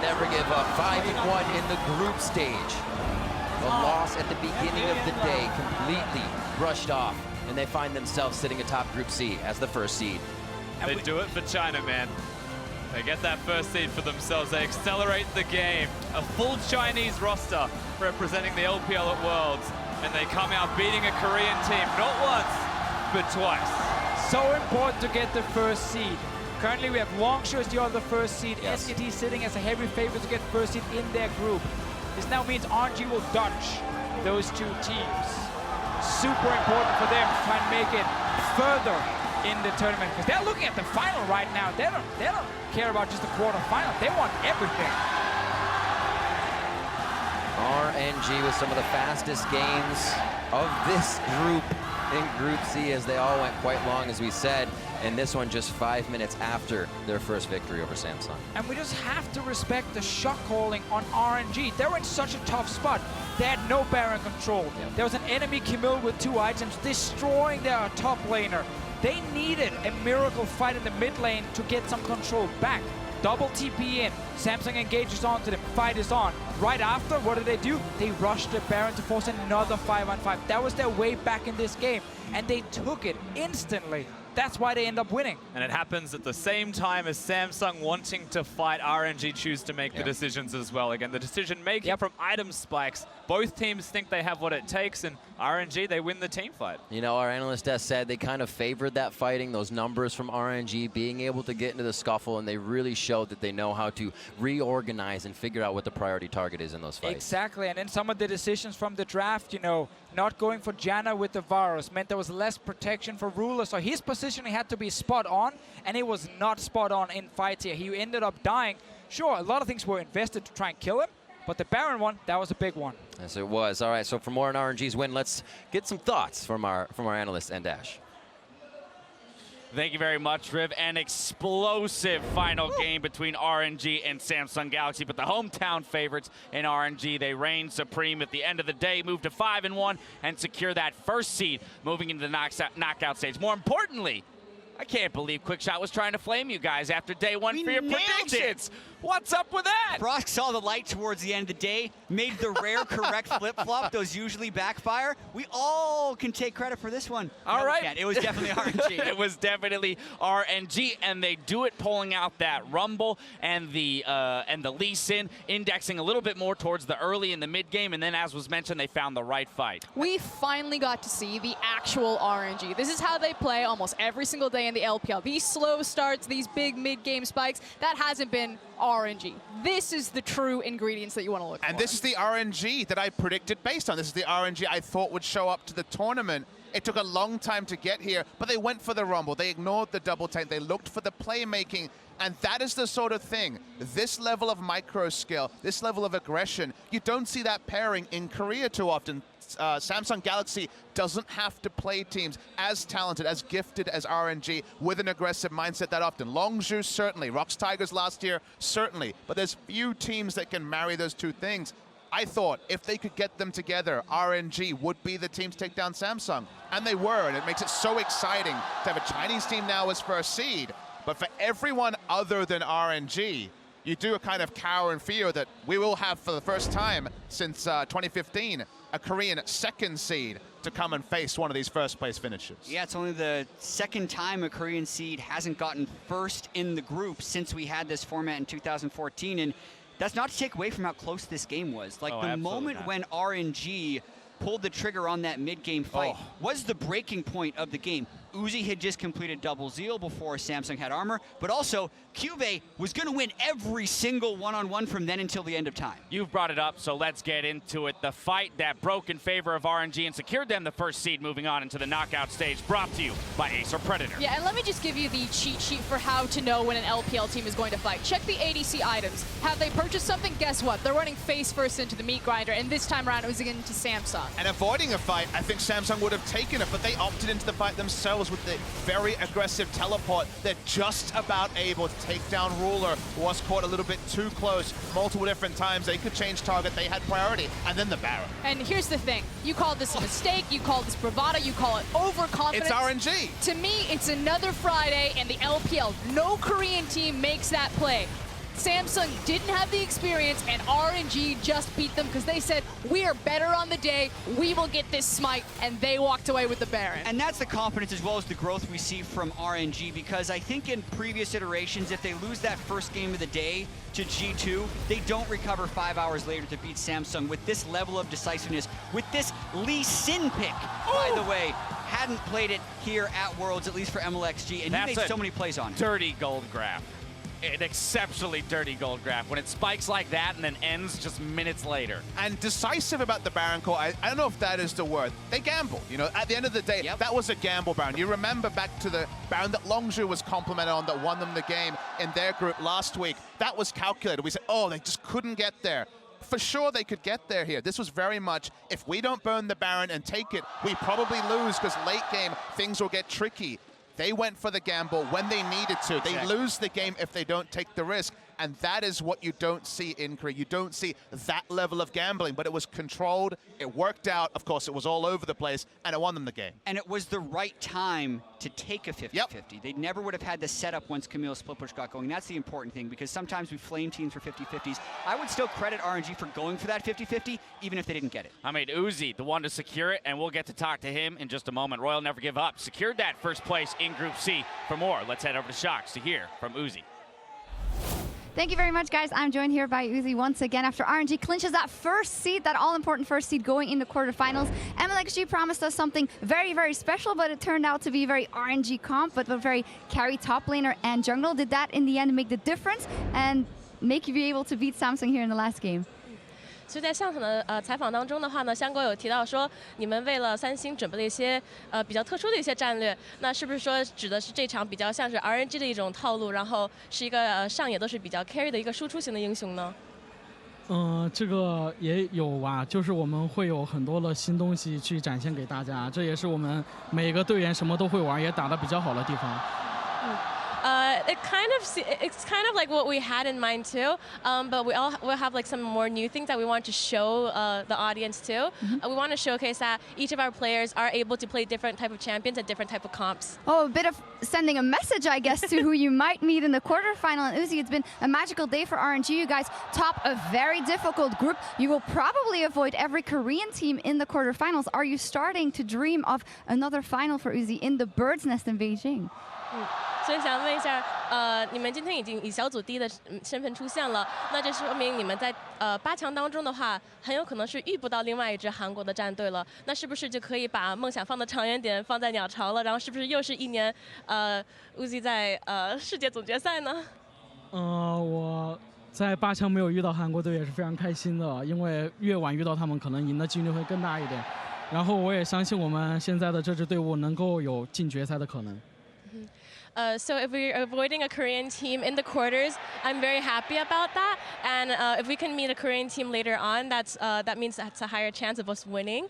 Never give up. 5-1 in the group stage. The loss at the beginning of the day completely brushed off, and they find themselves sitting atop Group C as the first seed. They do it for China, man. They get that first seed for themselves. They accelerate the game. A full Chinese roster representing the LPL at Worlds, and they come out beating a Korean team, not once, but twice. So important to get the first seed. Currently, we have Longshu as the other first seed. Yes. SKT sitting as a heavy favorite to get first seed in their group. This now means RNG will dodge those two teams. Super important for them to try and make it further in the tournament, because they're looking at the final right now. They don't care about just the quarterfinal. They want everything. RNG with some of the fastest games of this group in Group C, as they all went quite long, as we said, and this one just 5 minutes after their first victory over Samsung. And we just have to respect the shot calling on RNG. They were in such a tough spot. They had no Baron control. Yep. There was an enemy Camille with 2 items destroying their top laner. They needed a miracle fight in the mid lane to get some control back. Double TP in, Samsung engages onto them, fight is on. Right after, what do? They rushed the Baron to force another 5-on-5. That was their way back in this game, and they took it instantly. That's why they end up winning. And it happens at the same time as Samsung wanting to fight. RNG choose to make the decisions as well. Again, the decision making from item spikes. Both teams think they have what it takes, and RNG, they win the team fight. You know, our analyst has said they kind of favored that fighting, those numbers from RNG, being able to get into the scuffle, and they really showed that they know how to reorganize and figure out what the priority target is in those fights. Exactly, and then some of the decisions from the draft, you know, not going for Janna with the Varus meant there was less protection for Ruler, so his positioning had to be spot on, and it was not spot on in fights here. He ended up dying. Sure, a lot of things were invested to try and kill him, but the Baron one, that was a big one. Yes, it was. All right, so for more on RNG's win, let's get some thoughts from our analyst and Dash. Thank you very much, Riv. An explosive final game between RNG and Samsung Galaxy, but the hometown favorites in RNG, they reign supreme at the end of the day, move to 5-1, and secure that first seed, moving into the knockout stage. More importantly, I can't believe QuickShot was trying to flame you guys after day one for your predictions. What's up with that? Brock saw the light towards the end of the day, made the rare correct flip-flop. Those usually backfire. We all can take credit for this one. All right. It was definitely RNG. It was definitely RNG, and they do it pulling out that Rumble and the Lee Sin, indexing a little bit more towards the early and the mid game, and then, as was mentioned, they found the right fight. We finally got to see the actual RNG. This is how they play almost every single day in the LPL. These slow starts, these big mid-game spikes, that hasn't been RNG. This is the true ingredients that you want to look for. And this is the RNG that I predicted based on. This is the RNG I thought would show up to the tournament It took a long time to get here, but they went for the Rumble. They ignored the double tank. They looked for the playmaking, and that is the sort of thing. This level of micro skill, this level of aggression, you don't see that pairing in Korea too often. Samsung Galaxy doesn't have to play teams as talented, as gifted as RNG with an aggressive mindset that often. Longzhu, certainly. Rox Tigers last year, certainly. But there's few teams that can marry those two things. I thought if they could get them together, RNG would be the team to take down Samsung. And they were, and it makes it so exciting to have a Chinese team now as first seed. But for everyone other than RNG, you do a kind of cower and fear that we will have for the first time since 2015 a Korean second seed to come and face one of these first place finishers. Yeah, it's only the second time a Korean seed hasn't gotten first in the group since we had this format in 2014, and that's not to take away from how close this game was. Like the moment when RNG pulled the trigger on that mid-game fight was the breaking point of the game. Uzi had just completed double Zeal before Samsung had armor, but also CuVee was going to win every single one-on-one from then until the end of time. You've brought it up, so let's get into it. The fight that broke in favor of RNG and secured them the first seed moving on into the knockout stage, brought to you by Acer Predator. Yeah, and let me just give you the cheat sheet for how to know when an LPL team is going to fight. Check the ADC items. Have they purchased something? Guess what? They're running face first into the meat grinder, and this time around it was into Samsung. And avoiding a fight, I think Samsung would have taken it, but they opted into the fight themselves with the very aggressive teleport. They're just about able to take down Ruler, who was caught a little bit too close multiple different times. They could change target, they had priority, and then the Baron. And here's the thing, you call this a mistake, you call this bravado, you call it overconfidence. It's RNG. To me, it's another Friday in the LPL. No Korean team makes that play. Samsung didn't have the experience, and RNG just beat them because they said, we are better on the day, we will get this smite, and they walked away with the Baron. And that's the confidence as well as the growth we see from RNG, because I think in previous iterations, if they lose that first game of the day to G2, they don't recover 5 hours later to beat Samsung with this level of decisiveness, with this Lee Sin pick, by the way. Hadn't played it here at Worlds, at least for Mlxg, and he made so many plays on it. Dirty gold grab. An exceptionally dirty gold grab when it spikes like that and then ends just minutes later. And decisive about the Baron call, I don't know if that is the word. They gambled, you know, at the end of the day, that was a gamble Baron. You remember back to the Baron that Longzhu was complimented on that won them the game in their group last week. That was calculated. We said, oh, they just couldn't get there. For sure they could get there here. This was very much, if we don't burn the Baron and take it, we probably lose because late game things will get tricky. They went for the gamble when they needed to. They lose the game if they don't take the risk. And that is what you don't see in Korea. You don't see that level of gambling, but it was controlled. It worked out. Of course, it was all over the place, and it won them the game. And it was the right time to take a 50-50. They never would have had the setup once Camille's split push got going. That's the important thing, because sometimes we flame teams for 50-50s. I would still credit RNG for going for that 50-50, even if they didn't get it. I mean, Uzi, the one to secure it, and we'll get to talk to him in just a moment. Royal never give up. Secured that first place in Group C. For more, let's head over to Shox to hear from Uzi. Thank you very much, guys. I'm joined here by Uzi once again after RNG clinches that first seed, that all-important first seed going into quarterfinals. Mlxg promised us something very, very special, but it turned out to be a very RNG comp, but a very carry top laner and jungle. Did that in the end make the difference and make you be able to beat Samsung here in the last game? 所以在上场的采访当中的话呢，香哥有提到说，你们为了三星准备了一些比较特殊的一些战略，那是不是说指的是这场比较像是 RNG 的一种套路，然后是一个上野都是比较 carry 的一个输出型的英雄呢？这个也有吧，就是我们会有很多的新东西去展现给大家，这也是我们每个队员什么都会玩，也打得比较好的地方。It's kind of like what we had in mind too, but we'll have like some more new things that we want to show the audience too. We want to showcase that each of our players are able to play different type of champions at different type of comps. Oh, a bit of sending a message, I guess, to who you might meet in the quarterfinal. And Uzi, it's been a magical day for RNG. You guys top a very difficult group. You will probably avoid every Korean team in the quarterfinals. Are you starting to dream of another final for Uzi in the Bird's Nest in Beijing? 所以想问一下，你们今天已经以小组第一的身份出现了，那这说明你们在8强当中的话，很有可能是遇不到另外一支韩国的战队了。那是不是就可以把梦想放的长远点，放在鸟巢了？然后是不是又是一年Uzi 在世界总决赛呢？我在8强没有遇到韩国队也是非常开心的，因为越晚遇到他们，可能赢的几率会更大一点。然后我也相信我们现在的这支队伍能够有进决赛的可能。So if we're avoiding a Korean team in the quarters, I'm very happy about that. And if we can meet a Korean team later on, that means that's a higher chance of us winning.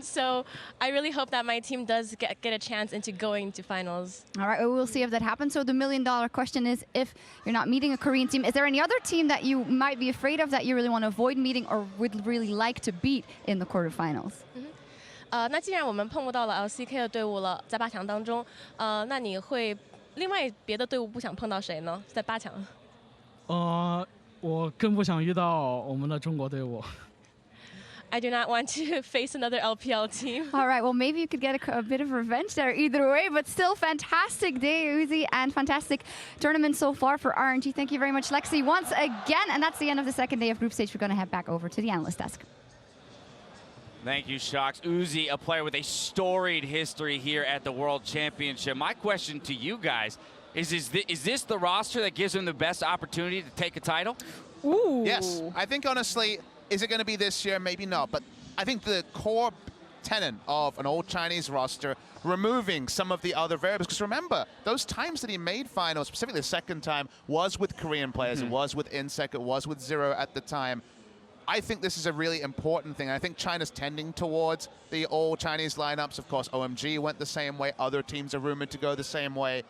So I really hope that my team does get a chance into going to finals. All right, we'll see if that happens. So the million-dollar question is, if you're not meeting a Korean team, is there any other team that you might be afraid of that you really want to avoid meeting or would really like to beat in the quarterfinals? 那既然我们碰不到了 LCK 的队伍了，在8强当中，那你会另外别的队伍不想碰到谁呢？在8强？我更不想遇到我们的中国队伍。I do not want to face another LPL team. All right, well, maybe you could get a bit of revenge there either way, but still fantastic day, Uzi, and fantastic tournament so far for RNG. Thank you very much, Lexi, once again. And that's the end of the second day of group stage. We're going to head back over to the analyst desk. Thank you, Shocks. Uzi, a player with a storied history here at the World Championship. My question to you guys is this the roster that gives him the best opportunity to take a title? Ooh. Yes. I think, honestly, is it going to be this year? Maybe not. But I think the core tenet of an old Chinese roster, removing some of the other variables. Because remember, those times that he made finals, specifically the second time, was with Korean players. It was with Insec. It was with Zero at the time. I think this is a really important thing. I think China's tending towards the all Chinese lineups. Of course, OMG went the same way. Other teams are rumored to go the same way.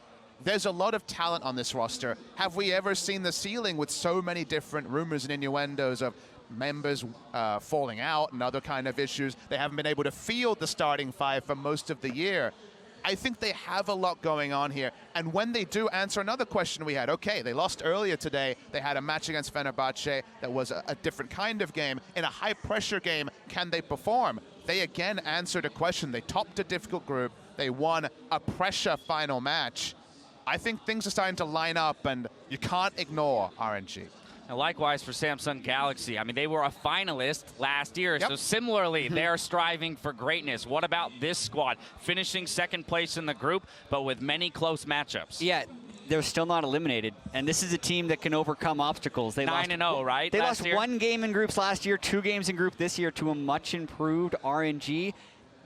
There's a lot of talent on this roster. Have we ever seen the ceiling with so many different rumors and innuendos of members falling out and other kind of issues? They haven't been able to field the starting five for most of the year. I think they have a lot going on here. And when they do, answer another question we had. Okay, they lost earlier today. They had a match against Fenerbahce that was a different kind of game. In a high-pressure game, can they perform? They again answered a question. They topped a difficult group. They won a pressure final match. I think things are starting to line up, and you can't ignore RNG. And likewise for Samsung Galaxy. I mean, they were a finalist last year, so similarly, they're striving for greatness. What about this squad? Finishing second place in the group, but with many close matchups. Yeah, they're still not eliminated, and this is a team that can overcome obstacles. They 9-0, right? They lost one game in groups last year, 2 games in group this year to a much improved RNG.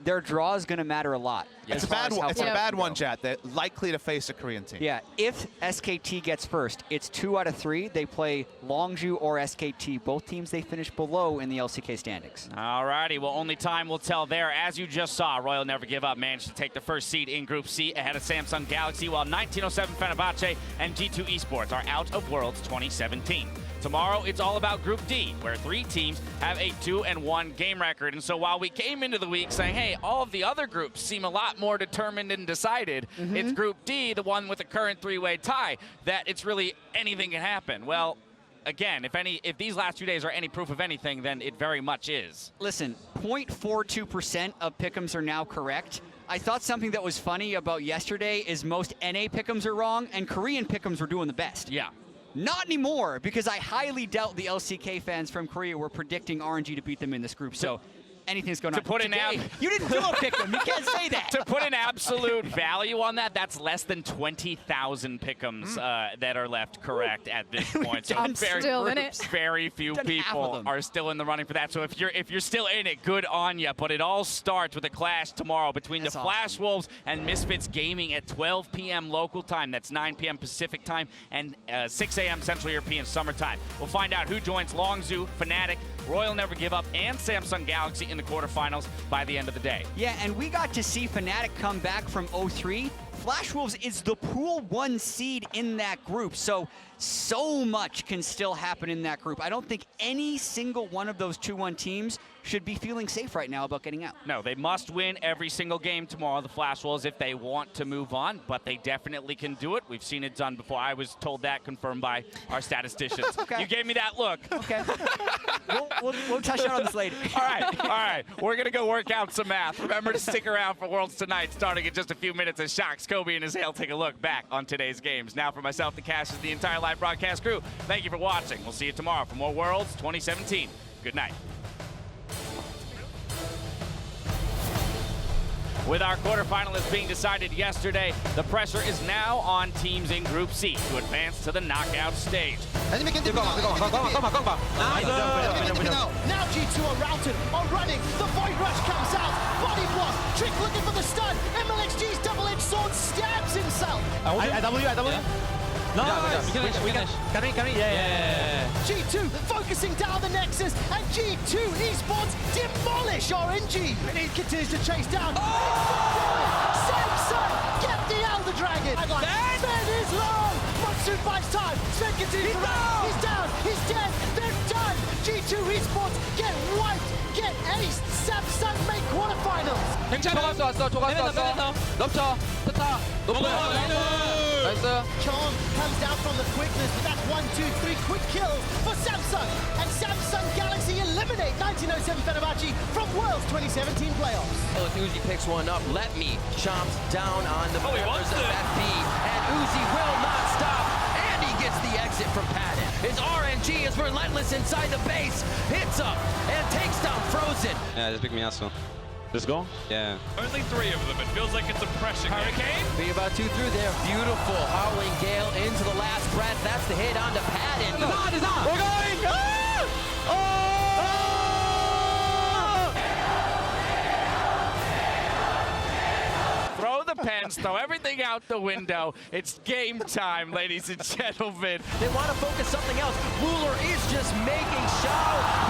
Their draw is going to matter a lot. It's a bad one. It's a bad one, Jat. They're likely to face a Korean team. Yeah, if SKT gets first, it's 2 out of 3. They play Longju or SKT. Both teams they finish below in the LCK standings. All righty. Well, only time will tell there. As you just saw, Royal Never Give Up managed to take the first seed in Group C ahead of Samsung Galaxy, while 1907 Fenerbahce and G2 Esports are out of Worlds 2017. Tomorrow, it's all about Group D, where 3 teams have a 2-1 game record. And so while we came into the week saying, hey, all of the other groups seem a lot more determined and decided, it's Group D, the one with the current 3-way tie, that it's really anything can happen. Well, again, if these last 2 days are any proof of anything, then it very much is. Listen, 0.42% of pick'ems are now correct. I thought something that was funny about yesterday is most NA pick'ems are wrong, and Korean pick'ems were doing the best. Yeah. Not anymore, because I highly doubt the LCK fans from Korea were predicting RNG to beat them in this group. So anything's going on. You didn't do a pick them. You can't say that. To put an absolute value on that, that's less than 20,000 pick'ems that are left correct at this point. So very few people are still in the running for that. So if you're still in it, good on you. But it all starts with a clash tomorrow between the Flash Wolves and Misfits Gaming at 12 p.m. local time. That's 9 p.m. Pacific time and 6 a.m. Central European Summer Time. We'll find out who joins Longzhu, Fnatic, Royal Never Give Up, and Samsung Galaxy in the quarterfinals by the end of the day. Yeah, and we got to see Fnatic come back from 0-3. Flash Wolves is the Pool 1 seed in that group, so much can still happen in that group. I don't think any single one of those 2-1 teams should be feeling safe right now about getting out. No, they must win every single game tomorrow, the Flash Wolves, if they want to move on, but they definitely can do it. We've seen it done before. I was told that, confirmed by our statisticians. You gave me that look. Okay. we'll touch on this later. All right. We're going to go work out some math. Remember to stick around for Worlds tonight, starting in just a few minutes as Shocks, CuVee, and Azale take a look back on today's games. Now for myself, the Cash, is the entire live broadcast crew. Thank you for watching. We'll see you tomorrow for more Worlds 2017. Good night. With our quarterfinalists being decided yesterday, the pressure is now on teams in Group C to advance to the knockout stage. Now G2 are routed, are running, the Void Rush comes out, body block, Trick looking for the stun, Mlxg's double-edged sword stabs himself. I W. No, G2 focusing down the Nexus, and G2 Esports demolish RNG. And he continues to chase down. Samsung get the Elder Dragon. Sven is long. Monsoon buys time. Sven continues to run. He's down. He's dead. They're done. G2 Esports get wiped. Get aced. Samsung make quarterfinals. Chong comes down from the quickness, but that's 1, 2, 3 quick kills for Samsung. And Samsung Galaxy eliminate 1907 Fenerbahce from Worlds 2017 playoffs. Uzi picks one up. Letme chomps down on the members of FB. And Uzi will not stop. And he gets the exit from Patton. His RNG is relentless inside the base. Hits up and takes down Frozen. Yeah, just pick me up, so. Let's go? Yeah. Only 3 of them. It feels like it's a pressure Hurricane. Be about 2 through there. Beautiful. Howling Gale into the last breath. That's the hit onto Patton. It's on. We're going! Throw the pens, throw everything out the window. It's game time, ladies and gentlemen. They want to focus something else. Ruler is just making Xiaohu